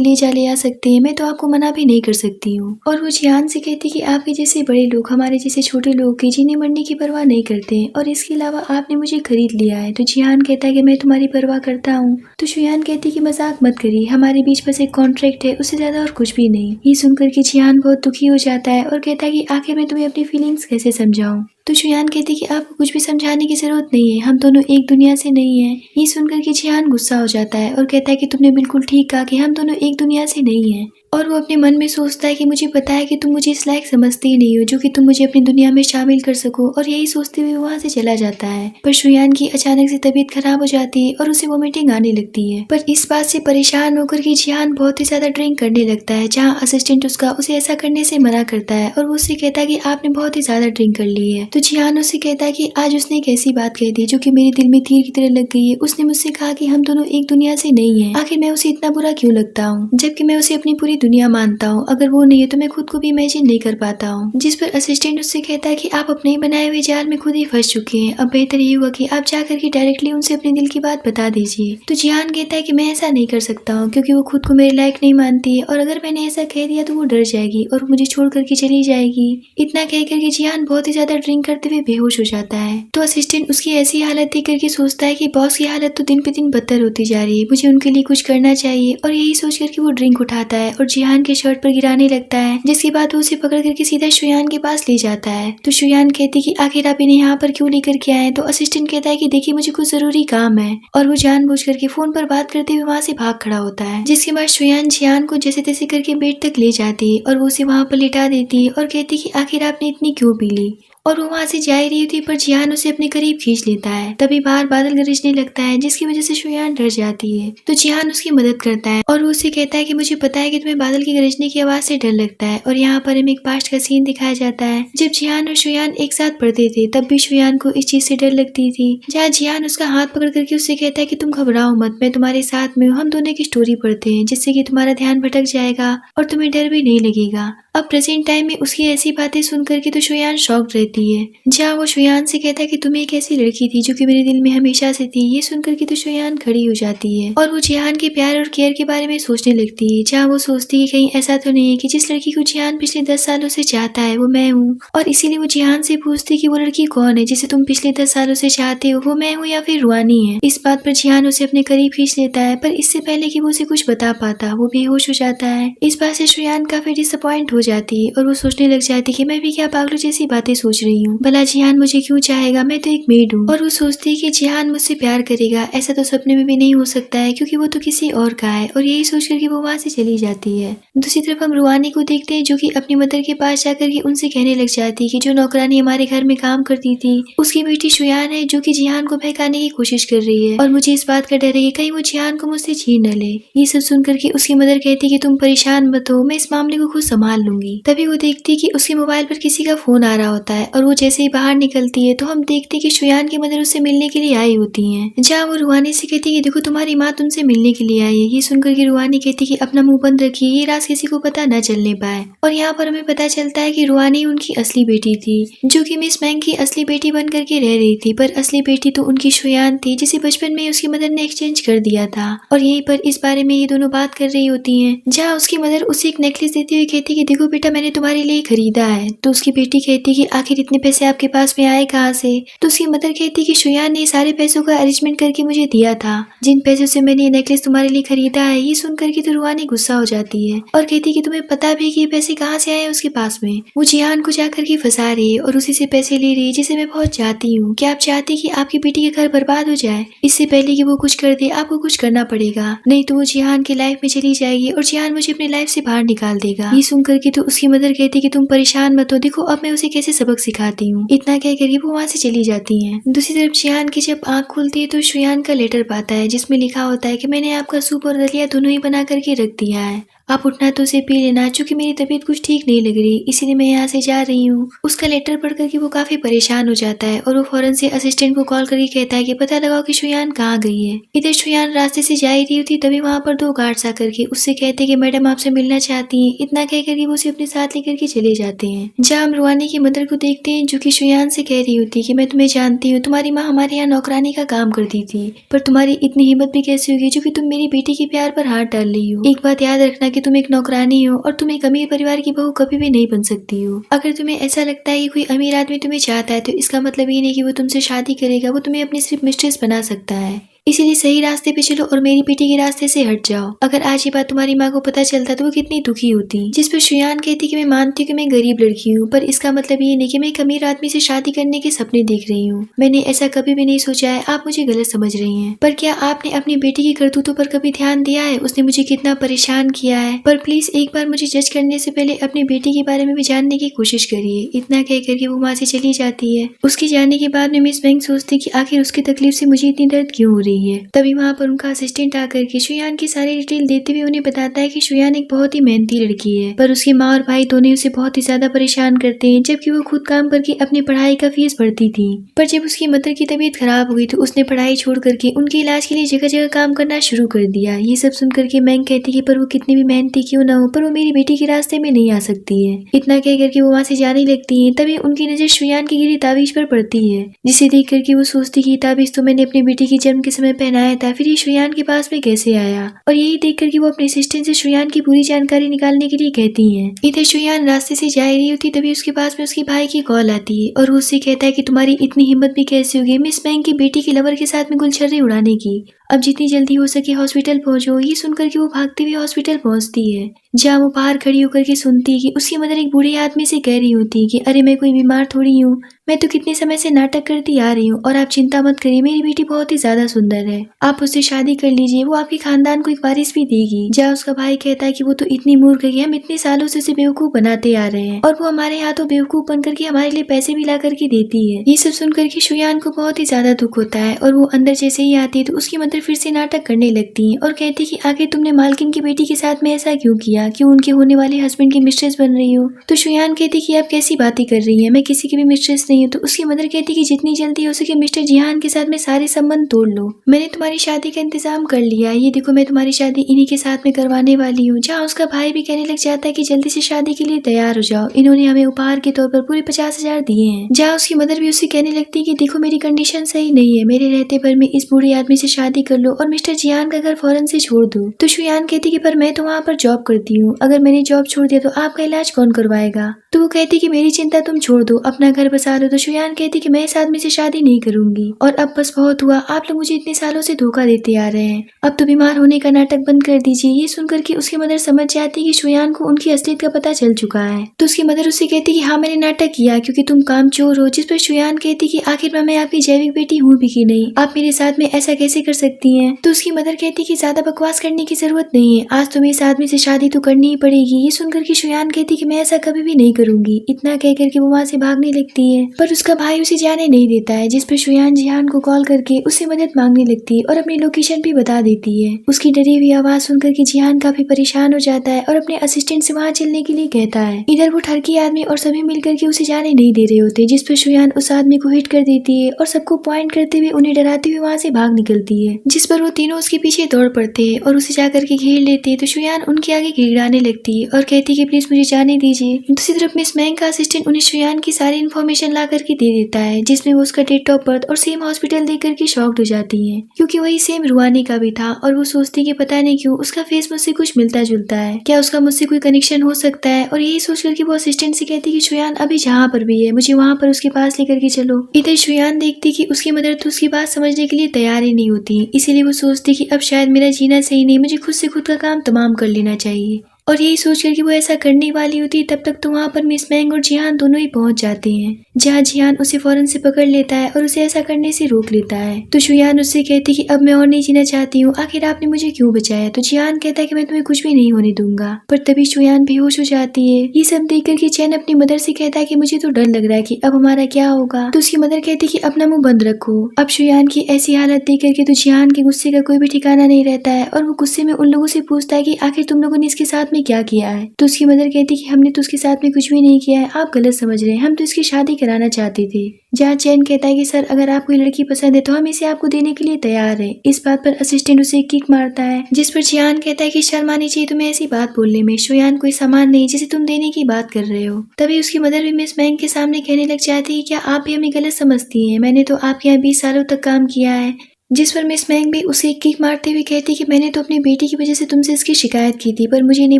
ले आ सकते हैं, मैं तो आपको मना भी नहीं कर सकती हूँ। और वो जिहान से कहती कि आपके जैसे बड़े लोग हमारे जैसे छोटे लोग की जीने मरने की परवाह नहीं करते हैं और इसके अलावा आपने मुझे खरीद लिया है। तो जिहान कहता है कि मैं तुम्हारी परवाह करता हूँ। तो शुयान कहती कि मजाक मत करिए, हमारे बीच बस एक कॉन्ट्रैक्ट है, उससे ज्यादा और कुछ भी नहीं। ये सुनकर के जिहान बहुत दुखी हो जाता है और कहता है कि आखिर मैं तुम्हें अपनी फीलिंग्स कैसे समझाऊं। तो शुयान कहती कि आपको कुछ भी समझाने की जरूरत नहीं है, हम दोनों एक दुनिया से नहीं है। ये सुनकर के जिहान गुस्सा हो जाता है और कहता है कि तुमने बिल्कुल ठीक कहा कि हम दोनों एक दुनिया से नहीं है। और वो अपने मन में सोचता है कि मुझे पता है कि तुम मुझे इस लायक समझते ही नहीं हो जो कि तुम मुझे अपनी दुनिया में शामिल कर सको, और यही सोचते हुए वहाँ से चला जाता है। पर शुयान की अचानक से तबीयत खराब हो जाती है और उसे वोमिटिंग आने लगती है। पर इस बात से परेशान होकर के जिहान बहुत ही ज्यादा ड्रिंक करने लगता है, जहाँ असिस्टेंट उसका उसे ऐसा करने से मना करता है और वो उससे कहता है कि आपने बहुत ही ज्यादा ड्रिंक कर ली है। तो जिहान उससे कहता है कि आज उसने एक ऐसी बात कह दी जो कि मेरे दिल में तीर की तरह लग गई है। उसने मुझसे कहा कि हम दोनों एक दुनिया से नहीं है, आखिर मैं उसे इतना बुरा क्यों लगता हूँ, जबकि मैं उसे अपनी पूरी दुनिया मानता हूँ। अगर वो नहीं है तो मैं खुद को भी इमेजिन नहीं कर पाता हूँ। जिस पर असिस्टेंट उससे कहता है कि आप अपने ही बनाए हुए जाल में खुद ही फंस चुके हैं, अब बेहतर ये हुआ कि आप जाकर के डायरेक्टली उनसे अपने दिल की बात बता दीजिए। तो जिहान कहता है कि मैं ऐसा नहीं कर सकता हूँ क्योंकि वो खुद को मेरे लायक नहीं मानती है, और अगर मैंने ऐसा कह दिया तो वो डर जाएगी और मुझे छोड़ करके चली जाएगी। इतना कह करके जिहान बहुत ही ज्यादा ड्रिंक करते हुए बेहोश हो जाता है। तो असिस्टेंट उसकी ऐसी हालत देख करके सोचता है कि बॉस की हालत तो दिन पे दिन बदतर होती जा रही है, मुझे उनके लिए कुछ करना चाहिए। और यही सोच करके वो ड्रिंक उठाता है और जिहान के शर्ट पर गिराने लगता है, जिसके बाद वो उसे पकड़ करके सीधा शुयान के पास ले जाता है। तो शुयान कहती कि आखिर आप इन्हें यहाँ पर क्यों लेकर के आए। तो असिस्टेंट कहता है कि देखिए मुझे कुछ जरूरी काम है, और वो जानबूझ करके फोन पर बात करते हुए वहाँ से भाग खड़ा होता है। जिसके बाद शुयान जिहान को जैसे तैसे करके बेड तक ले जाती है और वो उसे वहाँ पर लिटा देती है और कहती कि आखिर आपने इतनी क्यों पी ली। और वो वहाँ से जा ही रही थी पर जिहान उसे अपने करीब खींच लेता है। तभी बाहर बादल गरजने लगता है, जिसकी वजह से शुयान डर जाती है। तो जिहान उसकी मदद करता है और वो उसे कहता है कि मुझे पता है कि तुम्हें बादल के गरजने की आवाज से डर लगता है। और यहाँ पर हमें एक पास्ट का सीन दिखाया जाता है जब जिहान और शुयान एक साथ पढ़ते थे, तब भी शुयान को इस चीज से डर लगती थी। जहाँ जिहान उसका हाथ पकड़ करके उससे कहता है कि तुम घबराओ मत, मैं तुम्हारे साथ में हूँ, हम दोनों की स्टोरी पढ़ते हैं जिससे कि तुम्हारा ध्यान भटक जाएगा और तुम्हें डर भी नहीं लगेगा। अब प्रेजेंट टाइम में उसकी ऐसी बातें सुन करके तो शुयान शॉक्ड रहती है, जहाँ वो शुयान से कहता है कि तुम एक ऐसी लड़की थी जो कि मेरे दिल में हमेशा से थी। ये सुन करके तो शुयान खड़ी हो जाती है और वो जिहान के प्यार और केयर के बारे में सोचने लगती है, जहाँ वो सोचती है कहीं ऐसा तो नहीं है कि जिस लड़की को जिहान पिछले 10 सालों से चाहता है वो मैं हूँ। और इसीलिए वो जिहान से पूछती कि वो लड़की कौन है जिसे तुम पिछले 10 सालों से चाहते हो, वो मैं हूँ या फिर रुआनी है। इस बात पर जिहान उसे अपने करीब खींच लेता है, पर इससे पहले कि वो उसे कुछ बता पाता वो बेहोश हो जाता है। इस बात से शुयान काफी डिसअपॉइंट हो जाती है और वो सोचने लग जाती कि मैं भी क्या पागलों जैसी बातें सोच रही हूँ, भला जिहान मुझे क्यों चाहेगा, मैं तो एक मेड हूँ। और वो सोचती है कि जिहान मुझसे प्यार करेगा, ऐसा तो सपने में भी नहीं हो सकता है क्योंकि वो तो किसी और का है। और यही सोच करके वो वहाँ से चली जाती है। दूसरी तरफ हम रुआनी को देखते हैं जो कि अपनी मदर के पास जाकर के उनसे कहने लग जाती है कि जो नौकरानी हमारे घर में काम करती थी उसकी बेटी शुयान है जो कि जिहान को बहकाने की कोशिश कर रही है, और मुझे इस बात का डर है कि कहीं वो जिहान को मुझसे छीन न ले। ये सब सुन करके उसकी मदर कहती है कि तुम परेशान मत हो, मैं इस मामले को खुद संभाल लूंगी। तभी वो देखती है कि उसके मोबाइल पर किसी का फोन आ रहा होता है और वो जैसे ही बाहर निकलती है तो हम देखते हैं कि शुयान की मदर उससे मिलने के लिए आई होती हैं, जहाँ वो रुआनी से कहती है कि देखो तुम्हारी माँ तुमसे मिलने के लिए आई है। ये सुनकर के रुआनी कहती है कि अपना मुंह बंद रखिए, ये राज किसी को पता न चलने पाए। और यहाँ पर हमें पता चलता है कि रुआनी उनकी असली बेटी थी जो कि मिस मैंग की असली बेटी बन करके रह रही थी, पर असली बेटी तो उनकी शुयान थी जिसे बचपन में उसकी मदर ने एक्सचेंज कर दिया था। और यहीं पर इस बारे में ये दोनों बात कर रही होती हैं, जहाँ उसकी मदर उसे एक नेकलेस देती हुई कहती है कि देखो देखो बेटा, मैंने तुम्हारे लिए खरीदा है। तो उसकी बेटी कहती कि आखिर इतने पैसे आपके पास में आए कहाँ से? तो उसकी मदर कहती कि शुयान ने सारे पैसों का अरेंजमेंट करके मुझे दिया था, जिन पैसों से मैंने ये नेकलेस तुम्हारे लिए खरीदा है। ये सुनकर के तो रुहानी गुस्सा हो जाती है और कहती कि तुम्हें पता भी कि ये पैसे कहाँ से आए उसके पास में। वो जिहान को जाकर के फंसा रही है और उसी से पैसे ले रही है, जिसे मैं बहुत चाहती हूँ। क्या आप चाहती कि आपकी बेटी का घर बर्बाद हो जाए? इससे पहले कि वो कुछ कर दे आपको कुछ करना पड़ेगा, नहीं तो वो जिहान की लाइफ में चली जाएगी और जिहान मुझे अपनी लाइफ से बाहर निकाल देगा। ये सुनकर के तो उसकी मदर कहती कि तुम परेशान मत हो, देखो अब मैं उसे कैसे सबक सिखाती हूँ। इतना कह करके वो वहाँ से चली जाती है। दूसरी तरफ जिहान की जब आँख खुलती है तो शुयान का लेटर पाता है, जिसमें लिखा होता है कि मैंने आपका सूप और दलिया दोनों ही बना करके रख दिया है, आप उठना तो उसे पी लेना, क्योंकि मेरी तबीयत कुछ ठीक नहीं लग रही, इसीलिए मैं यहाँ से जा रही हूँ। उसका लेटर पढ़ करके वो काफी परेशान हो जाता है और वो फौरन से असिस्टेंट को कॉल करके कहता है कि पता लगाओ कि शुयान कहाँ गई है। इधर शुयान रास्ते से जा ही रही होती, तभी वहाँ पर दो गार्ड्स आकर के उससे कहते कि मैडम आपसे मिलना चाहती है। इतना कह करके वो उसे अपने साथ लेकर के चले जाते हैं। जहाँ हम रुहानी की मदर को देखते हैं, जो कि शुयान से कह रही होती कि मैं तुम्हें जानती हूँ, तुम्हारी माँ हमारे यहाँ नौकरानी का काम करती थी, पर तुम्हारी इतनी हिम्मत भी कैसे होगी जो कि तुम मेरी बेटी के प्यार पर हाथ डाल रही हो। एक बात याद रखना कि तुम एक नौकरानी हो और तुम एक अमीर परिवार की बहू कभी भी नहीं बन सकती हो। अगर तुम्हें ऐसा लगता है कि कोई अमीर आदमी तुम्हें चाहता है, तो इसका मतलब ये नहीं कि वो तुमसे शादी करेगा, वो तुम्हें अपनी सिर्फ मिस्ट्रेस बना सकता है। इसीलिए सही रास्ते पे चलो और मेरी बेटी के रास्ते से हट जाओ। अगर आज ये बात तुम्हारी माँ को पता चलता तो वो कितनी दुखी होती। जिस पर शुयान कहती कि मैं मानती हूँ कि मैं गरीब लड़की हूँ, पर इसका मतलब ये नहीं कि मैं एक अमीर आदमी से शादी करने के सपने देख रही हूँ। मैंने ऐसा कभी भी नहीं सोचा है, आप मुझे गलत समझ रही हैं। पर क्या आपने अपनी बेटी की करतूतों पर कभी ध्यान दिया है? उसने मुझे कितना परेशान किया है। पर प्लीज एक बार मुझे जज करने से पहले अपनी बेटी के बारे में भी जानने की कोशिश करिए। इतना कह करके वो वहाँ से चली जाती है। उसके जाने के बाद में मिस बैंक सोचती कि आखिर उसकी तकलीफ से मुझे इतनी दर्द क्यों हो रही है। तभी वहाँ पर उनका असिस्टेंट आकर के शुयान की सारी डिटेल देते हुए उन्हें बताता है कि शुयान एक बहुत ही मेहनती लड़की है, पर उसकी माँ और भाई दोनों उसे बहुत ही ज्यादा परेशान करते हैं, जबकि वो खुद काम करके अपनी पढ़ाई का फीस भरती थी। पर जब उसकी मदर की तबीयत खराब हुई तो उसने पढ़ाई छोड़ करके उनके इलाज के लिए जगह जगह काम करना शुरू कर दिया। ये सब सुन करके मैंग कहती है पर वो कितनी भी मेहनती क्यों ना हो, पर वो मेरी बेटी के रास्ते में नहीं आ सकती है। इतना कह करके वो वहाँ से जाने लगती है। तभी उनकी नजर शुयान की गिरी ताबीज पर पड़ती है, जिसे देख करके वो सोचती कि ताबीज तो मैंने अपनी बेटी के जन्म के समय पहनाया था, फिर ये शुयान के पास में कैसे आया। और यही देख करके वो अपने असिस्टेंट से शुयान की पूरी जानकारी निकालने के लिए कहती हैं। इधर शुयान रास्ते से जा रही होती, तभी उसके पास में उसके भाई की कॉल आती है और वो उससे कहता है कि तुम्हारी इतनी हिम्मत भी कैसे होगी मिस बैंक की बेटी के लवर के साथ में गुलछर्रे उड़ाने की। अब जितनी जल्दी हो सके हॉस्पिटल पहुंचो। ये सुनकर के वो भागते हुए हॉस्पिटल पहुंचती है, जहाँ वो बाहर खड़ी होकर के सुनती है कि उसकी मदर एक बूढ़े आदमी से कह रही होती है कि अरे मैं कोई बीमार थोड़ी हूँ, मैं तो कितने समय से नाटक करती आ रही हूँ और आप चिंता मत करिए, मेरी बेटी बहुत ही ज्यादा सुंदर है, आप उससे शादी कर लीजिए, वो आपके खानदान को एक वारिस भी देगी। जहाँ उसका भाई कहता है कि वो तो इतनी मूर्ख है कि हम इतने सालों से उसे बेवकूफ बनाते आ रहे हैं और वो हमारे हाथों बेवकूफ बन करके हमारे लिए पैसे भी ला करके देती है। ये सब सुन करके शुयान को बहुत ही ज्यादा दुख होता है और वो अंदर जैसे ही आती है तो उसकी मदर फिर से नाटक करने लगती है और कहती कि आखिर तुमने मालकिन की बेटी के साथ में ऐसा क्यों किया, क्यों उनके होने वाले हस्बैंड की मिस्ट्रेस बन रही हो। तो शुयान कहती कि आप कैसी बातें कर रही है, मैं किसी की भी मिस्ट्रेस नहीं हूँ। तो उसकी मदर कहती कि जितनी जल्दी हो सके मिस्टर जिहान के साथ में सारे संबंध तोड़ लो, मैंने तुम्हारी शादी का इंतजाम कर लिया, ये देखो मैं तुम्हारी शादी इन्हीं के साथ में करवाने वाली हूँ। जहाँ उसका भाई भी कहने लग जाता है कि जल्दी से शादी के लिए तैयार हो जाओ, इन्होंने हमें उपहार के तौर पर पूरे 50,000 दिए हैं। जहाँ उसकी मदर भी उससे कहने लगती है कि देखो मेरी कंडीशन सही नहीं है, मेरे रहते भर में इस बूढ़े आदमी से शादी कर लो और मिस्टर जिहान का घर फौरन से छोड़ दो। तो शुयान कहती कि पर मैं तो वहाँ पर जॉब करती हूँ, अगर मैंने जॉब छोड़ दिया तो आपका इलाज कौन करवाएगा। तो वो कहती कि मेरी चिंता तुम छोड़ दो, अपना घर बसा लो। तो शुयान कहती कि मैं इस आदमी से शादी नहीं करूंगी और अब बस बहुत हुआ, आप लोग मुझे इतने सालों से धोखा देते आ रहे हैं, अब तो बीमार होने का नाटक बंद कर दीजिए। ये सुनकर के उसकी मदर समझ जाती कि शुयान को उनकी असलियत का पता चल चुका है। तो उसकी मदर उससे कहती कि हाँ मैंने नाटक किया क्योंकि तुम कामचोर हो। जिस पर शुयान कहती कि आखिर मैं आपकी जैविक बेटी हूँ भी कि नहीं, आप मेरे साथ में ऐसा कैसे कर सकती हैं। तो उसकी मदर कहती कि ज्यादा बकवास करने की जरूरत नहीं है, आज तुम्हें इस आदमी से शादी तो करनी ही पड़ेगी। ये सुनकर के शुयान कहती कि मैं ऐसा कभी भी नहीं करूंगी। इतना कह करके वो वहाँ से भागने लगती है, पर उसका भाई उसे जाने नहीं देता है। जिस पर शुयान जिहान को कॉल करके उससे मदद मांगने लगती है और अपनी लोकेशन भी बता देती है। उसकी डरी हुई आवाज सुनकर के जिहान काफी परेशान हो जाता है और अपने असिस्टेंट से वहाँ चलने के लिए कहता है। इधर वो ठरकी आदमी और सभी मिलकर के उसे जाने नहीं दे रहे होते, जिस पर शुयान उस आदमी को हिट कर देती है और सबको पॉइंट करते हुए उन्हें डराते हुए वहाँ से भाग निकलती है। जिस पर वो तीनों उसके पीछे दौड़ पड़ते हैं और उसे जाकर के घेर लेते हैं। तो शुयान उनके आगे गिड़गिड़ाने लगती है और कहती है कि प्लीज मुझे जाने दीजिए। दूसरी तरफ मिस मैंग का असिस्टेंट उन्हें शुयान की सारी इन्फॉर्मेशन ला करके दे देता है, जिसमें वो उसका डेट ऑफ बर्थ और सेम हॉस्पिटल देख करके शॉक्ड हो जाती है, क्योंकि वही सेम रुहानी का भी था। और वो सोचती कि पता नहीं क्यों उसका फेस मुझसे कुछ मिलता जुलता है, क्या उसका मुझसे कोई कनेक्शन हो सकता है। और यही सोच करके वो असिस्टेंट से कहती कि शुयान अभी जहाँ पर भी है मुझे वहाँ पर उसके पास लेकर के चलो। इधर शुयान देखती कि उसकी मदर तो उसकी बात समझने के लिए तैयार ही नहीं होती, इसीलिए वो सोचती कि अब शायद मेरा जीना सही नहीं, मुझे खुद से खुद का काम तमाम कर लेना चाहिए। और यही सोच कर कि वो ऐसा करने वाली होती तब तक तो वहाँ पर मिस मैंग और जिहान दोनों ही पहुंच जाते हैं, जहाँ जिहान उसे फौरन से पकड़ लेता है और उसे ऐसा करने से रोक लेता है। तो शुयान उससे कहती कि अब मैं और नहीं जीना चाहती हूँ, आखिर आपने मुझे क्यों बचाया। तो जिहान कहता है कि मैं तुम्हें कुछ भी नहीं होने दूंगा। पर तभी शुयान बेहोश हो जाती है। ये सब देख कर चैन अपनी मदर से कहता है कि मुझे तो डर लग रहा है कि अब हमारा क्या होगा। तो उसकी मदर कहती कि अपना मुंह बंद रखो। अब शुयान की ऐसी हालत देख करके तो जिहान के गुस्से का कोई भी ठिकाना नहीं रहता है और वो गुस्से में उन लोगों से पूछता है कि आखिर तुम लोगों ने इसके साथ में क्या किया है। तो उसकी मदर कहती कि हमने तो उसके साथ में कुछ भी नहीं किया है, आप गलत समझ रहे हैं, हम तो इसकी शादी कराना चाहते थे। जहाँ चैन कहता है कि सर अगर आपको ये लड़की पसंद है तो हम इसे आपको देने के लिए तैयार है। इस बात पर असिस्टेंट उसे किक मारता है, जिस पर जिहान कहता है कि शर्म आनी चाहिए तुम्हें ऐसी बात बोलने में, शुयान कोई सामान नहीं जिसे तुम देने की बात कर रहे हो। तभी उसकी मदर भी मिस मैंग के सामने कहने लग जाती है क्या आप भी हमें गलत समझती हैं, मैंने तो आपके यहाँ 20 सालों तक काम किया है। जिस पर मिस मैंग भी उसे किक मारते हुए कहती कि मैंने तो अपनी बेटी की वजह से तुमसे इसकी शिकायत की थी, पर मुझे नहीं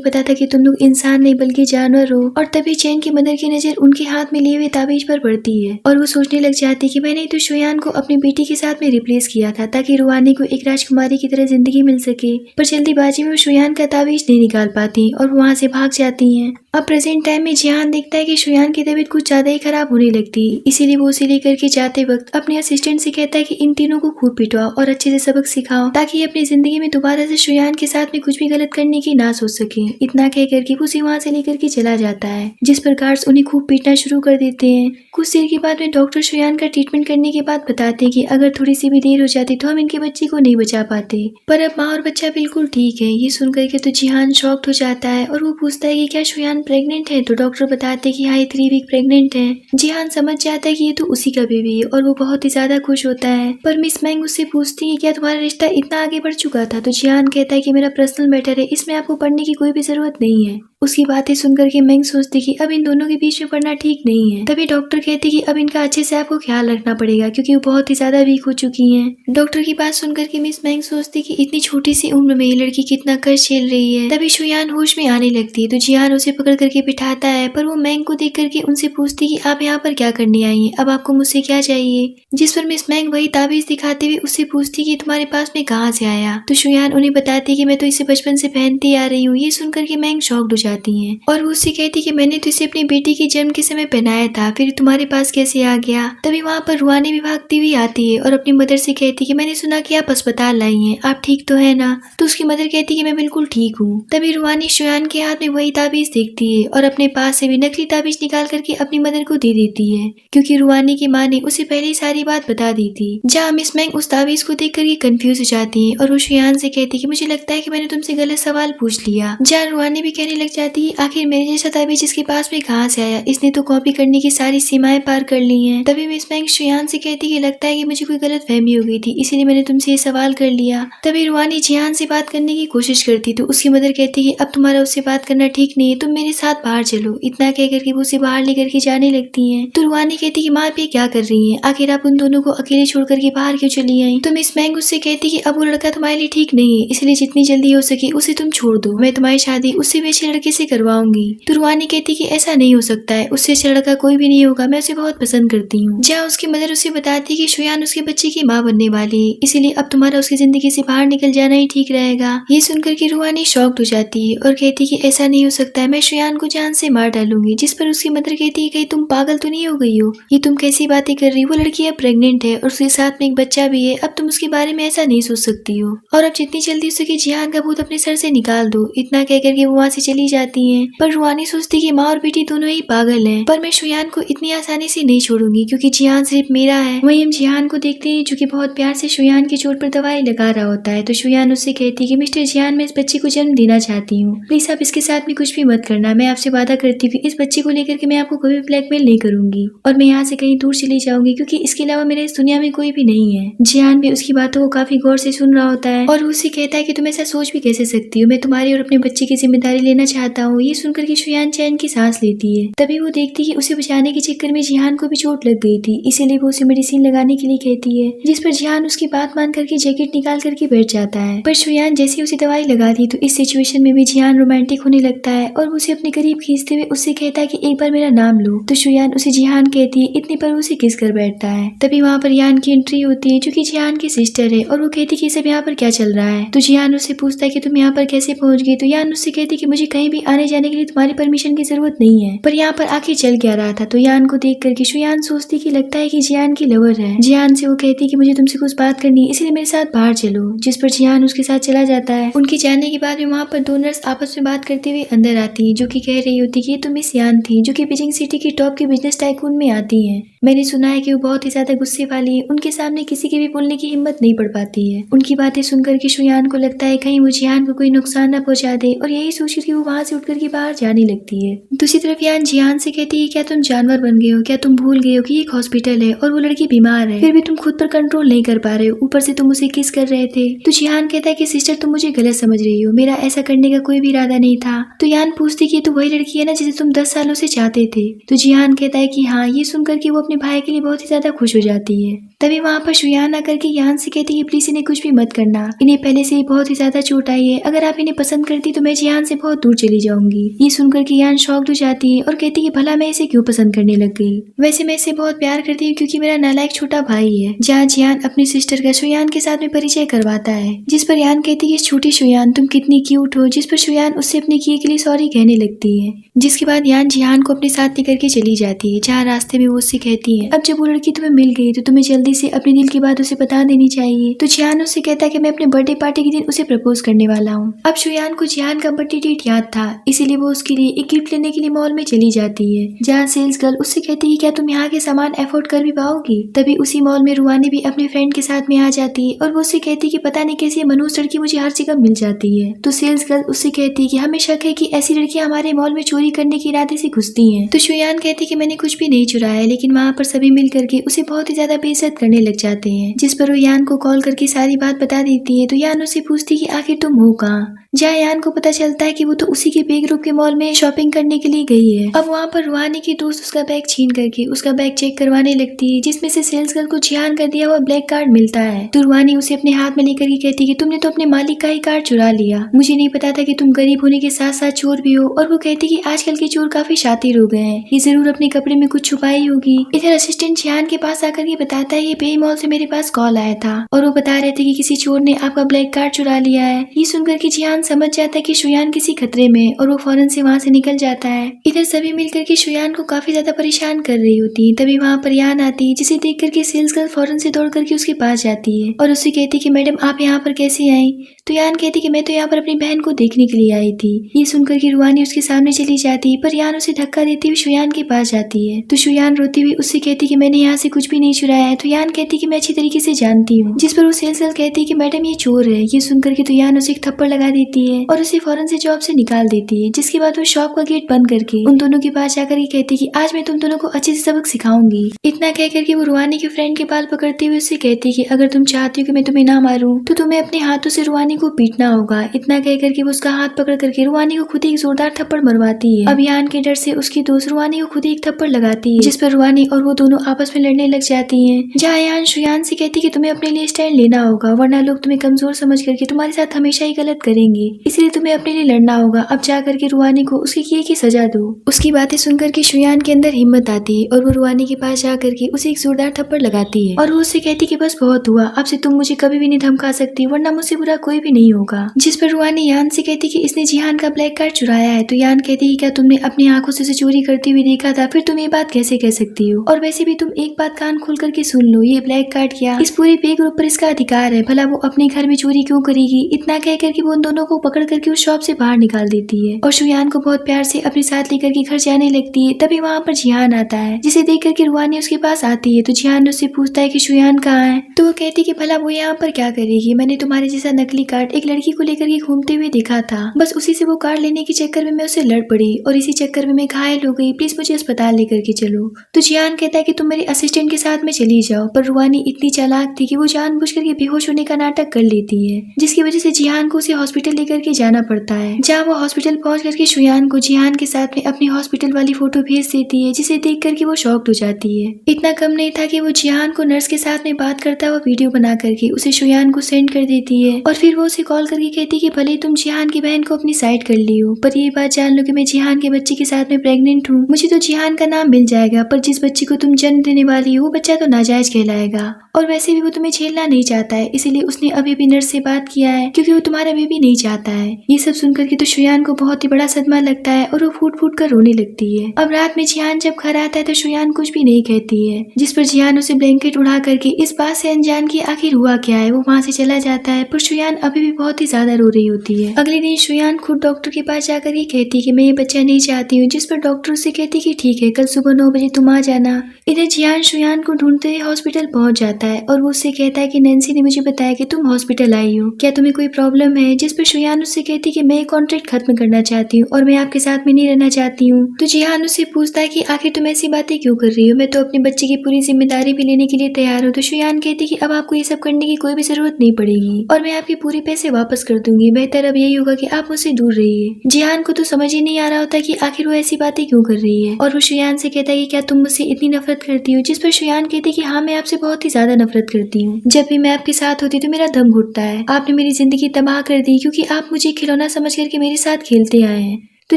पता था कि तुम लोग इंसान नहीं बल्कि जानवर हो। और तभी चैन की मदर की नजर उनके हाथ में लिए हुए ताबीज पर पड़ती है और वो सोचने लग जाती कि मैंने तो शुयान को अपनी बेटी के साथ में रिप्लेस किया था ताकि रुहानी को एक राजकुमारी की तरह जिंदगी मिल सके। पर जल्दीबाजी में वो शुयान का ताबीज नहीं निकाल पाती और वहाँ से भाग जाती है। अब प्रेजेंट टाइम में जिहान देखता है कि शुयान की तबीयत कुछ ज्यादा ही खराब होने लगती, इसीलिए वो उसे लेकर के जाते वक्त अपने असिस्टेंट से कहता है कि इन तीनों को खूब पिटवाओ और अच्छे से सबक सिखाओ ताकि ये अपनी जिंदगी में दोबारा से शुयान के साथ में कुछ भी गलत करने की ना सोच सके। इतना कह करके वो उसे वहाँ से लेकर के चला जाता है, जिस पर गार्ड्स उन्हें खूब पीटना शुरू कर देते हैं। कुछ देर के बाद में डॉक्टर शुयान का ट्रीटमेंट करने के बाद बताते हैं कि अगर थोड़ी सी भी देर हो जाती तो हम इनके बच्चे को नहीं बचा पाते, पर अब माँ और बच्चा बिल्कुल ठीक है। ये सुनकर के तो जिहान शॉक्ड हो जाता है और वो पूछता है कि क्या शुयान प्रेग्नेंट है। तो डॉक्टर बताते हैं कि हाँ ये 3 वीक प्रेग्नेंट है। जिहान समझ जाता है कि ये तो उसी का बेबी है और वो बहुत ही ज्यादा खुश होता है। पर मिस मैंग उससे पूछती है क्या तुम्हारा रिश्ता इतना आगे बढ़ चुका था। तो जिहान कहता है कि मेरा पर्सनल मैटर है, इसमें आपको पढ़ने की कोई भी जरूरत नहीं है। उसकी बातें सुनकर के मैंग सोचती कि अब इन दोनों के बीच में पढ़ना ठीक नहीं है। तभी डॉक्टर कहती कि अब इनका अच्छे से आपको ख्याल रखना पड़ेगा क्योंकि वो बहुत ही ज्यादा वीक हो चुकी हैं। डॉक्टर की बात सुनकर के मिस मैंग सोचती कि इतनी छोटी सी उम्र में ये लड़की कितना कष्ट झेल रही है। तभी शुयान होश में आने लगती है तो जिहान उसे पकड़ करके बिठाता है, पर वो मैंग को देख करके उनसे पूछती कि आप यहाँ पर क्या करने आई हैं, अब आपको मुझसे क्या चाहिए। जिस पर मिस मैंग वही ताबीज दिखाते हुए उससे पूछती कि तुम्हारे पास में कहाँ से आया। तो शुयान उन्हें बताती कि मैं तो इसे बचपन से पहनती आ रही हूँ। ये सुनकर के मैंग शॉक्ड हो जाती हैं और वो उससे कहती कि मैंने तो इसे अपनी बेटी के जन्म के समय पहनाया था, फिर तुम्हारे पास कैसे आ गया। तभी वहाँ पर रुहानी भी भागती हुई आती है और अपनी मदर से कहती कि मैंने सुना कि आप अस्पताल लाई हैं, आप ठीक तो है ना। तो उसकी मदर कहती कि मैं बिल्कुल ठीक हूँ। तभी रुहानी शुयान के हाथ में वही ताबीज देखती है और अपने पास से भी नकली ताबीज निकाल करके अपनी मदर को दे देती है, क्योंकि रुहानी की माँ ने उसे पहले ही सारी बात बता दी थी। जहाँ मिस मैंग उस ताबीज को देख करके कंफ्यूज हो जाती है और वो शुयान से कहती कि मुझे लगता है कि मैंने तुमसे गलत सवाल पूछ लिया। जहाँ रुहानी भी कहने लग जाती है आखिर मेरे जैसा ताबीज इसके पास में कहाँ से आया, इसने तो कॉपी करने की सारी सीमाएं पार कर ली हैं। तभी मिस मैंग शुयान से कहती कि लगता है कि मुझे कोई गलत फहमी हो गई थी, इसीलिए मैंने तुमसे ये सवाल कर लिया। तभी रुहानी जिहान से बात करने की कोशिश करती तो उसकी मदर कहती कि अब तुम्हारा उससे बात करना ठीक नहीं है, तुम मेरे साथ बाहर चलो। इतना कह करके वो उसे बाहर लेकर के जाने लगती है। तो रुहानी कहती कि माँ आप ये क्या कर रही है, आखिर आप उन दोनों को अकेले छोड़ करके बाहर क्यों चली आई। तो मिस मैंग उससे कहती कि अब वो लड़का तुम्हारे लिए ठीक नहीं है, इसलिए जितनी जल्दी हो सके उसे तुम छोड़ दो, मैं तुम्हारी शादी उससे भी अच्छे लड़के से करवाऊंगी। तो रुहानी कहती कि ऐसा नहीं हो सकता है, उससे अच्छा लड़का कोई भी नहीं होगा, मैं उसे बहुत पसंद करती हूँ। जहाँ उसकी मदर उसे बताती कि शुयान उसके बच्चे की माँ बनने वाली है, इसीलिए अब तुम्हारा उसकी जिंदगी से बाहर निकल जाना ही ठीक रहेगा। ये सुनकर के रुहानी शॉक्ड हो जाती है और कहती कि ऐसा नहीं हो सकता है, मैं शुयान को जान से मार डालूंगी। जिस पर उसकी मदर कहती है कहीं तुम पागल तो नहीं हो गई हो, ये तुम कैसी बातें कर रही हो, वो लड़की अब प्रेग्नेंट है और उसके साथ में एक बच्चा भी है, अब तुम उसके बारे में ऐसा नहीं सोच सकती हो और अब जितनी जल्दी हो सके जिहान का भूत अपने सर से निकाल दो। इतना कह करके वो वहाँ से चली जाती हैं। पर रुहानी सोचती कि माँ और बेटी दोनों ही पागल हैं, पर मैं शुयान को इतनी आसानी से नहीं छोड़ूंगी क्योंकि जिहान सिर्फ मेरा है। वहीं हम जिहान को देखते हैं जो कि बहुत प्यार से शुयान की चोट पर दवाई लगा रहा होता है। तो शुयान उससे कहती कि मिस्टर जिहान मैं इस बच्चे को जन्म देना चाहती हूँ, प्लीज आप इसके साथ में कुछ भी मत करना, मैं आपसे वादा करती हूँ इस बच्चे को लेकर के मैं आपको कभी ब्लैकमेल नहीं करूंगी और मैं यहाँ से कहीं दूर चली जाऊंगी क्योंकि इसके अलावा मेरे इस दुनिया में कोई भी नहीं है। जिहान जिहान भी उसकी बातों को काफी गौर से सुन रहा होता है और उससे कहता है कि तुम ऐसा सोच भी कैसे सकती हो, मैं तुम्हारी और अपने बच्चे की जिम्मेदारी लेना चाहता हूँ। ये सुनकर के शुयान चैन की सांस लेती है। तभी वो देखती है कि उसे बचाने के चक्कर में जिहान को भी चोट लग गई थी, इसीलिए वो उसे मेडिसिन लगाने के लिए कहती है, जिस पर जिहान उसकी बात मान करके जैकेट निकाल करके बैठ जाता है। पर शुयान जैसे उसे दवाई लगा दी तो इस सिचुएशन में भी जिहान रोमांटिक होने लगता है और उसे अपने करीब खींचते हुए उससे कहता है कि एक बार मेरा नाम लो। तो शुयान उसे जिहान कहती है, इतने पर उसे किस कर बैठता है। तभी वहाँ पर यान की एंट्री होती है जो कि जिहान की सिस्टर है और वो कहती है कि सब यहाँ पर क्या चल रहा है। तो जिहान उससे पूछता है कि तुम यहाँ पर कैसे पहुंच गई। तो यान उससे कहती है कि मुझे कहीं भी आने जाने के लिए तुम्हारी परमिशन की जरूरत नहीं है, पर यहाँ पर आखिर चल क्या रहा था। तो यान को देख करके शुयान सोचती कि लगता है कि जिहान की लवर है। जिहान से वो कहती है कि मुझे तुमसे कुछ बात करनी है, इसलिए मेरे साथ बाहर चलो, जिस पर जिहान उसके साथ चला जाता है। उनके जाने के बाद में वहाँ पर दो नर्स आपस में बात करते हुए अंदर आती है, जो कि कह रही होती कि ये तो मिस यान थी, जो कि बीजिंग सिटी की टॉप की बिजनेस टाइकून में आती है। मैंने सुना है कि वो बहुत ही ज्यादा गुस्से वाली है, उनके सामने किसी की भी बोलने की हिम्मत नहीं पड़ पाती है। उनकी बातें सुनकर के शुयान को लगता है कहीं वो जिहान को कोई नुकसान न पहुंचा दे, और यही सोच के वो वहाँ से उठ करके बाहर जाने लगती है। दूसरी तरफ यान जिहान से कहती है, क्या तुम जानवर बन गए हो, क्या तुम भूल गए हो कि एक हॉस्पिटल है और वो लड़की बीमार है, फिर भी तुम खुद पर कंट्रोल नहीं कर पा रहे हो, ऊपर से तुम उसे किस कर रहे थे। तो जिहान कहता है कि सिस्टर तुम मुझे गलत समझ रही हो, मेरा ऐसा करने का कोई भी इरादा नहीं था। तो यान पूछती कि तो वही लड़की है ना जिसे तुम 10 सालों से चाहते थे। तो जिहान कहता है कि हाँ। ये सुनकर के वो अपने भाई के लिए बहुत ही ज्यादा खुश हो जाती है। तभी वहाँ पर शुयान आकर के यान से कहती है, प्लीज इन्हें कुछ भी मत करना, इन्हें पहले से ही बहुत ही ज्यादा चोट आई है, अगर आप इन्हें पसंद करती तो मैं जिहान से बहुत दूर चली जाऊंगी। ये सुनकर के यान शॉक्ड हो जाती है और कहती है भला मैं इसे क्यों पसंद करने लग गई, वैसे मैं इसे बहुत प्यार करती हूँ क्योंकि मेरा नालायक छोटा भाई है। जहाँ जिहान अपनी सिस्टर का शुयान के साथ में परिचय करवाता है, जिस पर यान कहती है, छोटी शुयान तुम कितनी क्यूट हो, जिस पर शुयान उससे अपने किए के लिए सॉरी कहने लगती है। जिसके बाद यान जिहान को अपने साथ लेकर के चली जाती है, जहाँ रास्ते में वो उससे कहती है, अब जब वो लड़की तुम्हें मिल गई तो तुम्हें जल्दी से अपने दिल की बात उसे बता देनी चाहिए। तो जिहान उससे कहता है कि मैं अपने बर्थडे पार्टी के दिन उसे प्रपोज करने वाला हूँ। अब शुयान को जिहान का बर्थडे डेट याद था, इसीलिए वो उसके लिए एक गिफ्ट लेने के लिए मॉल में चली जाती है, जहाँ सेल्स गर्ल उससे कहती है, क्या तुम यहाँ के सामान अफोर्ड कर भी पाओगी। तभी उसी मॉल में रुआनी भी अपने फ्रेंड के साथ में आ जाती है और वो उससे कहती है कि पता नहीं कैसी मनहूस लड़की मुझे हर जगह मिल जाती है। तो सेल्स गर्ल उससे कहती है कि हमें शक है कि ऐसी लड़कियां हमारे मॉल में चोरी करने के इरादे से घुसती हैं। तो शुयान कहती है कि मैंने कुछ भी नहीं चुराया, लेकिन वहाँ पर सभी मिल करके उसे बहुत ही ज्यादा बेइज्जत करने लग जाते हैं, जिस पर वो यान को कॉल करके सारी बात बता देती है। तो यान उससे पूछती है कि आखिर तुम हो कहाँ, जहाँ यान को पता चलता है कि वो तो उसी के बेग ग्रुप के मॉल में शॉपिंग करने के लिए गई है। अब वहाँ पर रुआनी की दोस्त उसका बैग छीन करके उसका बैग चेक करवाने लगती है, जिसमें से सेल्स गर्ल को जिहान कर दिया हुआ ब्लैक कार्ड मिलता है। तो रुआनी उसे अपने हाथ में लेकर के कहती है कि तुमने तो अपने मालिक का ही कार्ड चुरा लिया, मुझे नहीं पता था कि तुम गरीब होने के साथ साथ चोर भी हो। और वो कहती है कि आजकल के चोर काफी शातिर हो गए हैं, ये जरूर अपने कपड़े में कुछ छुपाई होगी। इधर असिस्टेंट जिहान के पास आकर के बताता है, ये पे मॉल से मेरे पास कॉल आया था और वो बता रहे थे कि किसी चोर ने आपका ब्लैक कार्ड चुरा लिया है। ये सुनकर के जिहान समझ जाता है कि शुयान किसी खतरे में और वो फौरन से वहाँ से निकल जाता है। इधर सभी मिलकर के शुयान को काफी ज्यादा परेशान कर रही होती है। तभी वहाँ पर यान आती है, जिसे देख करके सेल्स गर्ल फौरन से दौड़ करके उसके पास जाती है और उससे कहती है कि मैडम आप यहाँ पर कैसे आई। तो यान कहती है कि मैं तो यहाँ पर अपनी बहन को देखने के लिए आई थी। ये सुनकर के रुआनी उसके सामने चली जाती है, पर यान उसे धक्का देती हुई शुयान के पास जाती है। तो शुयान रोती हुई उससे कहती है कि मैंने यहाँ से कुछ भी नहीं चुराया है। तो यान कहती है कि मैं अच्छी तरीके से जानती हूँ, जिस पर वो सेल्स गर्ल कहती है कि मैडम ये चोर है। ये सुनकर के तो यान उसे एक थप्पड़ लगा देती है और उसे फौरन से जॉब से निकाल देती है। जिसके बाद वो शॉप का गेट बंद करके उन दोनों के पास जाकर के कहती है कि आज मैं तुम दोनों को अच्छे से सबक सिखाऊंगी। इतना कह करके वो रुआनी के फ्रेंड के बाल पकड़ते हुए उससे कहती है कि अगर तुम चाहती हो कि मैं तुम्हें ना मारूं तो तुम्हें अपने हाथों से रुआनी को पीटना होगा। इतना कह करके वो उसका हाथ पकड़ करके रुआनी को खुद ही एक जोरदार थप्पड़ मरवाती है। अब यान के डर से उसकी दोस्त रुआनी को खुद ही एक थप्पड़ लगाती है, जिस पर रुआनी और वो दोनों आपस में लड़ने लग जाती है। जहाँ यान शुयान से कहती है कि तुम्हें अपने लिए स्टैंड लेना होगा, वरना लोग तुम्हें कमजोर समझ करके तुम्हारे साथ हमेशा ही गलत करेंगे, इसलिए तुम्हें अपने लिए लड़ना होगा। अब जा करके रुआनी को उसके किए की सजा दो। उसकी बातें सुनकर के शुयान के अंदर हिम्मत आती है और वो रुआनी के पास जा करके उसे एक जोरदार थप्पड़ लगाती है और वो उससे कहती कि बस बहुत हुआ, अब से तुम मुझे कभी भी नहीं धमका सकती, वरना मुझसे बुरा कोई भी नहीं होगा। जिस पर रुआनी यान से कहती कि इसने जिहान का ब्लैक कार्ड चुराया है। तो यान कहती है क्या तुमने अपनी आंखों से चोरी करते हुए देखा था, फिर तुम ये बात कैसे कह सकती हो। और वैसे भी तुम एक बात कान खोल करके सुन लो, ये ब्लैक कार्ड क्या इस पूरे पे ग्रुप पर इसका अधिकार है, भला वो अपने घर में चोरी क्यों करेगी। इतना कह करके वो उन दोनों को पकड़ करके उस शॉप से बाहर निकाल देती है और शुयान को बहुत प्यार से अपने साथ लेकर के घर जाने लगती है। तभी वहाँ पर जिहान आता है, जिसे देख करके रुआनी उसके पास आती है। तो जिहान उससे पूछता है कि शुयान कहाँ है। तो वो कहती कि भला वो यहाँ पर क्या करेगी, मैंने तुम्हारे जैसा नकली कार्ड एक लड़की को लेकर के घूमते हुए देखा था, बस उसी से वो कार्ड लेने के चक्कर में मैं उससे लड़ पड़ी और इसी चक्कर में मैं घायल हो गई, प्लीज मुझे अस्पताल लेकर के चलो। तो जिहान कहता है कि तुम मेरे असिस्टेंट के साथ में चली जाओ, जाओ, पर रुहानी इतनी चालाक थी कि वो जानबूझ करके बेहोश होने का नाटक कर लेती है, जिसकी वजह से जिहान को उसे हॉस्पिटल लेकर के जाना पड़ता है। जहाँ वो हॉस्पिटल पहुंच करके शुयान को जिहान के साथ में अपनी हॉस्पिटल वाली फोटो भेज देती है, जिसे देख करके वो शॉक्ड हो जाती है। इतना कम नहीं था कि वो जिहान को नर्स के साथ में बात करता हुआ वीडियो बना करके उसे शुयान को सेंड कर देती है, और फिर वो उसे कॉल करके कहती है कि भले तुम जिहान की बहन को अपनी साइड कर ली हो, पर ये बात जान लो कि मैं जिहान के बच्चे के साथ में प्रेग्नेंट हूँ। मुझे तो जिहान का नाम मिल जाएगा, पर जिस बच्चे को तुम जन्म देने वाली हो वो बच्चा तो नाजायज कहलाएगा, और वैसे भी वो तुम्हें झेलना नहीं चाहता है, इसीलिए उसने अभी भी नर्स से बात किया है, क्योंकि वो तुम्हारा बेबी नहीं चाहता है। ये सब सुनकर के तो शुयान को बहुत ही बड़ा सदमा लगता है और वो फूट फूट कर रोने लगती है। अब रात में जिहान जब घर आता है तो शुयान कुछ भी नहीं कहती है, जिस पर जिहान उसे ब्लैंकेट उड़ा करके इस बात से अनजान की आखिर हुआ क्या है वो वहाँ से चला जाता है, पर शुयान अभी भी बहुत ही ज्यादा रो रही होती है। अगले दिन शुयान खुद डॉक्टर के पास जाकर के कहती है कि मैं ये बच्चा नहीं चाहती हूँ, जिस पर डॉक्टर उसे कहती कि ठीक है, कल सुबह 9 बजे तुम आ जाना। इधर जिहान शुयान को ढूंढते हुए हॉस्पिटल पहुंच जाता है और वो उससे कहता है कि नैन्सी ने मुझे बताया कि तुम हॉस्पिटल आई हो, क्या तुम्हें कोई प्रॉब्लम है? जिस पर शुयान उससे कहती कि मैं कॉन्ट्रैक्ट खत्म करना चाहती हूँ और मैं आपके साथ में नहीं रहना चाहती हूँ। तो जिहान उससे पूछता है कि आखिर तुम ऐसी बातें क्यों कर रही हो, मैं तो अपने बच्चे की पूरी जिम्मेदारी भी लेने के लिए तैयार हूँ। तो शुयान कहती कि अब आपको ये सब करने की कोई भी जरूरत नहीं पड़ेगी और मैं आपके पूरे पैसे वापस कर दूंगी, बेहतर अब यही होगा कि आप मुझसे दूर रहिए। जिहान को तो समझ ही नहीं आ रहा होता कि आखिर वो ऐसी बातें क्यों कर रही है, और वो शुयान से कहता है कि क्या तुम मुझसे इतनी नफरत करती हो? जिस पर शुयान कहती कि हाँ, मैं आपसे बहुत ही ज्यादा नफरत करती हूँ। जब भी मैं आपके साथ होती तो मेरा दम घुटता है। आपने मेरी जिंदगी तबाह कर दी क्योंकि आप मुझे खिलौना समझ करके मेरे साथ खेलते आए हैं। तो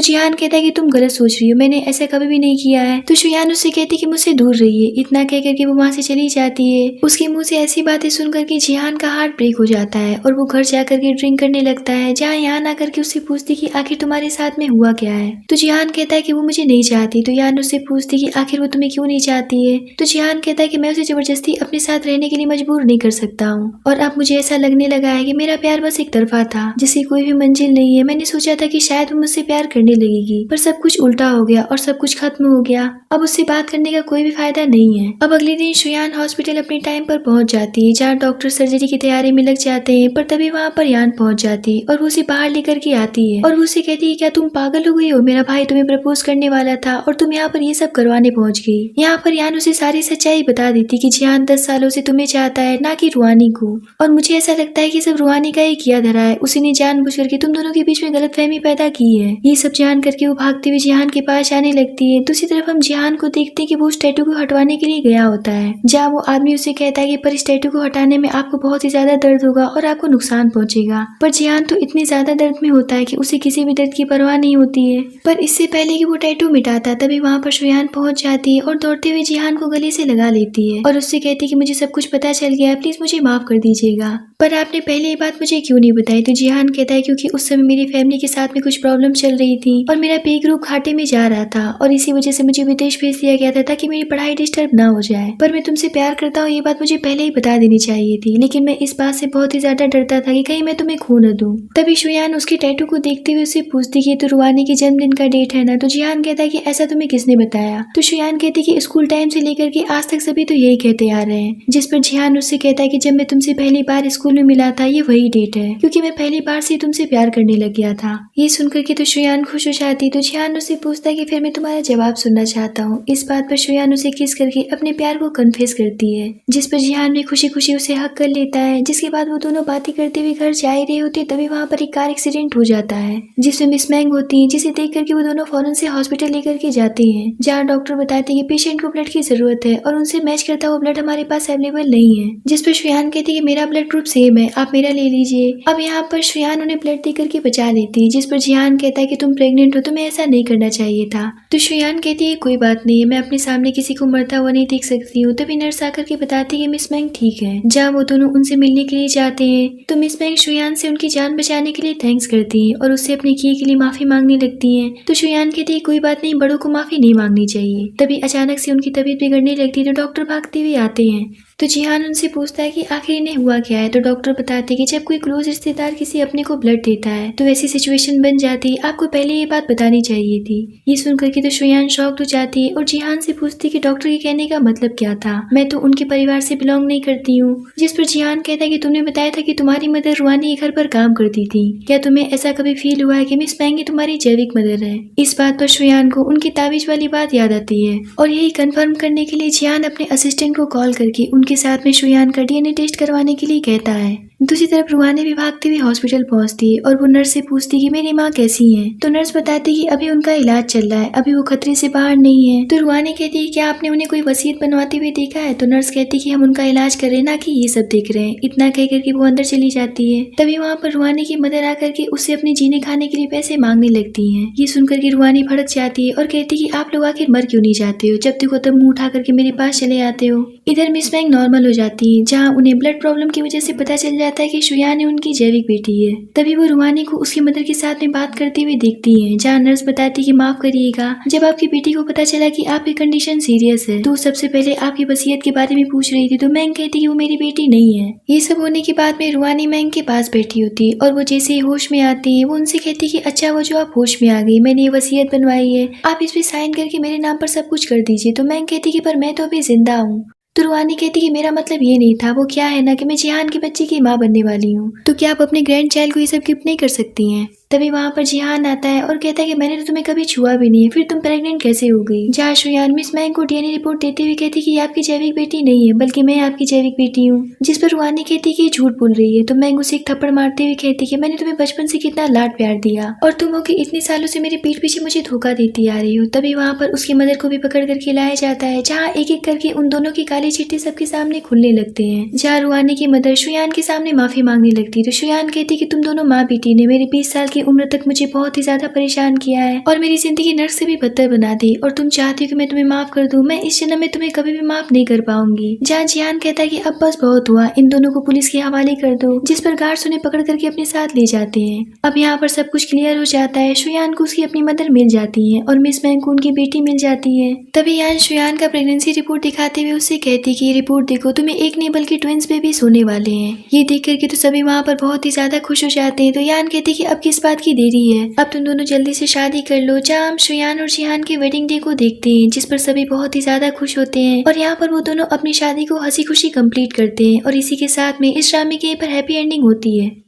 जिहान कहता है कि तुम गलत सोच रही हो, मैंने ऐसा कभी भी नहीं किया है। तो शुयान उससे कहती कि मुझसे दूर रहिए। इतना कह करके वो वहाँ से चली जाती है। उसके मुंह से ऐसी बातें सुन करके जिहान का हार्ट ब्रेक हो जाता है और वो घर जाकर के ड्रिंक करने लगता है, जहाँ यान आकर के उससे पूछती कि आखिर तुम्हारे साथ में हुआ क्या है। तो जिहान कहता है कि वो मुझे नहीं चाहती। तो यान उससे पूछती कि आखिर वो तुम्हें क्यों नहीं चाहती है। तो जिहान कहता है कि मैं उसे जबरदस्ती अपने साथ रहने के लिए मजबूर नहीं कर सकता हूँ, और अब मुझे ऐसा लगने लगा है कि मेरा प्यार बस एक तरफा था, जिसकी कोई भी मंजिल नहीं है। मैंने सोचा था कि शायद वो मुझसे प्यार करने लगेगी, पर सब कुछ उल्टा हो गया और सब कुछ खत्म हो गया। अब उससे बात करने का कोई भी फायदा नहीं है। अब अगले दिन शुयान हॉस्पिटल अपने टाइम पर पहुंच जाती है, जहाँ डॉक्टर सर्जरी की तैयारी में लग जाते हैं, पर तभी वहाँ पर यान पहुंच जाती है और वो उसे बाहर लेकर के आती है और वो उसे कहती है क्या तुम पागल हो गई हो, मेरा भाई तुम्हें प्रपोज करने वाला था और तुम यहाँ पर ये सब करवाने पहुंच गई। यहाँ पर यान उसे सारी सच्चाई बता देती कि जिहान 10 सालों से तुम्हें चाहता है, ना कि रुहानी को, और मुझे ऐसा लगता है कि सब रुहानी का ही किया धरा है। उसी ने जानबूझ करके तुम दोनों के बीच में गलतफहमी पैदा की है। ये सब जान करके वो भागते हुए जिहान के पास आने लगती है। दूसरी तरफ हम जिहान को देखते हैं कि वो उस टैटू को हटवाने के लिए गया होता है, जहाँ वो आदमी उसे कहता है कि पर इस टैटू को हटाने में आपको बहुत ही ज्यादा दर्द होगा और आपको नुकसान पहुंचेगा। पर जिहान तो इतनी ज्यादा दर्द में होता है कि उसे किसी भी दर्द की परवाह नहीं होती है। पर इससे पहले कि वो टैटू मिटाता तभी वहाँ पर शुयान पहुंच जाती है और दौड़ते हुए जिहान को गले से लगा लेती है और उससे कहती है कि मुझे सब कुछ पता चल गया है, प्लीज मुझे माफ कर दीजिएगा, पर आपने पहले ये बात मुझे क्यों नहीं बताई। तो जिहान कहता है क्योंकि उस समय मेरी फैमिली के साथ में कुछ प्रॉब्लम चल रही थी और मेरा पे ग्रुप घाटे में जा रहा था और इसी वजह से मुझे विदेश भेज दिया गया था ताकि मेरी पढ़ाई डिस्टर्ब ना हो जाए। पर मैं तुमसे प्यार करता हूँ ये बात मुझे पहले ही बता देनी चाहिए थी, लेकिन मैं इस बात से बहुत ही ज्यादा डरता था कि कहीं मैं तुम्हें खो न दूं। तभी शुयान उसके टैटू को देखते हुए उससे पूछती कि तो रुहानी के जन्मदिन का डेट है ना। तो जिहान कहता है कि ऐसा तुम्हें किसने बताया। तो शुयान कहती कि स्कूल टाइम से लेकर के आज तक सभी तो यही कहते आ रहे हैं। जिस पर जिहान उससे कहता है कि जब मैं तुमसे पहली बार स्कूल में मिला था ये वही डेट है, क्योंकि मैं पहली बार से तुमसे प्यार करने लग गया था। ये सुनकर के तो शुयान खुश हो जाती। तो जिहान उससे पूछता है कि फिर मैं तुम्हारा जवाब सुनना चाहता हूँ। इस बात पर शुयान उसे किस करके अपने प्यार को कन्फेस करती है, जिस पर जिहान भी खुशी खुशी उसे हक कर लेता है। जिसके बाद वो दोनों बातें करते हुए घर जा ही रहे होते तभी वहाँ पर एक कार एक्सीडेंट हो जाता है, जिसमें मिस मैंग होती है, जिसे देख करके वो दोनों फौरन से हॉस्पिटल लेकर के जाते हैं, जहाँ डॉक्टर बताते हैं कि पेशेंट को ब्लड की जरूरत है और उनसे मैच करता हुआ ब्लड हमारे पास अवेलेबल नहीं है। जिस पर शुयान कहती है कि मेरा ब्लड ग्रुप सेम है, आप मेरा ले लीजिए। अब यहाँ पर शुयान उन्हें ब्लड दे करके बचा लेती है, जिस पर जिहान कहता है कि तुम प्रेग्नेंट हो, तुम्हें ऐसा नहीं करना चाहिए था। तो शुयान कहती है कोई बात नहीं है, मैं अपने सामने किसी को मरता हुआ नहीं देख सकती हूँ। तभी नर्स आकर के बताती है कि मिस मैंग ठीक है। जहाँ वो दोनों उनसे मिलने के लिए जाते हैं तो मिस मैंग शुयान से उनकी जान बचाने के लिए थैंक्स करती है और उससे अपने किए के लिए माफी मांगने लगती है। तो शुयान कहती है कोई बात नहीं, बड़ों को माफी नहीं मांगनी चाहिए। तभी अचानक से उनकी तबीयत बिगड़ने लगती है तो डॉक्टर भागते हुए आते हैं। तो जिहान उनसे पूछता है कि आखिर इन्हें हुआ क्या है। तो डॉक्टर बताते हैं कि जब कोई क्लोज रिश्तेदार किसी अपने को ब्लड देता है तो ऐसी सिचुएशन बन जाती है, आपको पहले ये बात बतानी चाहिए थी। ये सुनकर के तो शुयान शॉक्ड हो जाती है और जिहान से पूछती है कि डॉक्टर के कहने का मतलब क्या था, मैं तो उनके परिवार से बिलोंग नहीं करती हूँ। जिस पर जिहान कहता है कि तुमने बताया था कि तुम्हारी मदर रुहानी के घर पर काम करती थी, क्या तुम्हें ऐसा कभी फील हुआ है कि मिस मैंग तुम्हारी जैविक मदर है। इस बात पर शुयान को उनकी ताबीज वाली बात याद आती है और यही कंफर्म करने के लिए जिहान अपने असिस्टेंट को कॉल करके उनके साथ में शुयान का डीएनए टेस्ट करवाने के लिए कहता है। दूसरी तरफ रूहानी भी भागते हुए हॉस्पिटल पहुंचती और वो नर्स से पूछती कि मेरी माँ कैसी है। तो नर्स बताती कि अभी उनका इलाज चल रहा है, अभी वो खतरे से बाहर नहीं है। तो रूहानी कहती है क्या आपने उन्हें कोई वसीयत बनवाते हुए देखा है। तो नर्स कहती कि हम उनका इलाज कर रहे हैं, ना कि ये सब देख रहे हैं। इतना कह करके वो अंदर चली जाती है। तभी वहाँ पर रूहानी की मदर आकर के उससे अपने जीने खाने के लिए पैसे मांगने लगती है। ये सुनकर के रूहानी भड़क जाती है और कहती कि आप लोग आखिर मर क्यों नहीं जाते हो, जब देखो तब मुंह उठा करके मेरे पास चले आते हो। इधर मिस मैंग नॉर्मल हो जाती है, जहाँ उन्हें ब्लड प्रॉब्लम की वजह से पता चल जाता है कि शुयान उनकी जैविक बेटी है। तभी वो रूहानी को उसकी मदर के साथ में बात करते हुए देखती है, जहाँ नर्स बताती कि माफ करिएगा, जब आपकी बेटी को पता चला कि आपकी कंडीशन सीरियस है तो सबसे पहले आपकी वसीयत के बारे में पूछ रही थी। तो मैंग कहती कि वो मेरी बेटी नहीं है। ये सब होने के बाद में रूहानी मैंग के पास बैठी होती और वो जैसे ही होश में आती है वो उनसे कहती कि अच्छा वो जो आप होश में आ गई, मैंने ये वसीयत बनवाई है, आप इस पे साइन करके मेरे नाम पर सब कुछ कर दीजिए। तो मैंग कहती कि पर मैं तो अभी जिंदा हूँ। तो रूहानी कहती कि मेरा मतलब ये नहीं था, वो क्या है ना कि मैं जिहान के बच्चे की माँ बनने वाली हूँ, तो क्या आप अपने ग्रैंड चाइल्ड को ये सब गिफ्ट नहीं कर सकती हैं। तभी वहाँ पर जिहान आता है और कहता है कि मैंने तो तुम्हें कभी छुआ भी नहीं है, फिर तुम प्रेग्नेंट कैसे हो गई। जहाँ शुयान मिस मैंग को डीएनए रिपोर्ट देते हुए कहती कि आपकी जैविक बेटी नहीं है, बल्कि मैं आपकी जैविक बेटी हूँ। जिस पर रूहानी कहती कि झूठ बोल रही है। तो मैंग उसे एक थप्पड़ मारते हुए कहती कि मैंने तुम्हें बचपन से कितना लाड प्यार दिया और तुम हो कि इतने सालों से मेरे पीठ पीछे मुझे धोखा देती आ रही हो। तभी वहाँ पर उसकी मदर को भी पकड़ करके लाया जाता है, जहाँ एक एक करके उन दोनों की काली चिट्ठी सबके सामने खुलने लगते हैं। जहाँ रूहानी की मदर शुयान के सामने माफी मांगने लगती है। तो शुयान कहती कि तुम दोनों माँ बेटी ने मेरी 20 साल की उम्र तक मुझे बहुत ही ज्यादा परेशान किया है और मेरी जिंदगी नर्क से भी बदतर बना दी, और तुम चाहती हो कि मैं तुम्हें माफ कर दूं, मैं इस जन्म में तुम्हें कभी भी माफ नहीं कर पाऊंगी। जहाँ जिहान कहता है कि अब बस बहुत हुआ, इन दोनों को पुलिस के हवाले कर दो। जिस पर गार्ड्स उन्हें पकड़ करके अपने साथ ले जाते हैं। अब यहाँ पर सब कुछ क्लियर हो जाता है। शुयान को उसकी अपनी मदर मिल जाती है और मिस मैंग को उनकी बेटी मिल जाती है। तभी यान शुयान का प्रेगनेंसी रिपोर्ट दिखाते हुए उससे कहती कि ये रिपोर्ट देखो, तुम्हें एक नहीं बल्कि ट्विंस बेबीज होने वाले हैं। ये देख करके तो सभी वहाँ पर बहुत ही ज्यादा खुश हो जाते हैं। तो यान कहती कि अब किस बात की देरी है, अब तुम दोनों जल्दी से शादी कर लो। जहाँ हम शुयान और जिहान के वेडिंग डे को देखते हैं, जिस पर सभी बहुत ही ज्यादा खुश होते हैं और यहाँ पर वो दोनों अपनी शादी को हंसी खुशी कंप्लीट करते हैं और इसी के साथ में इस ड्रामे के पर हैप्पी एंडिंग होती है।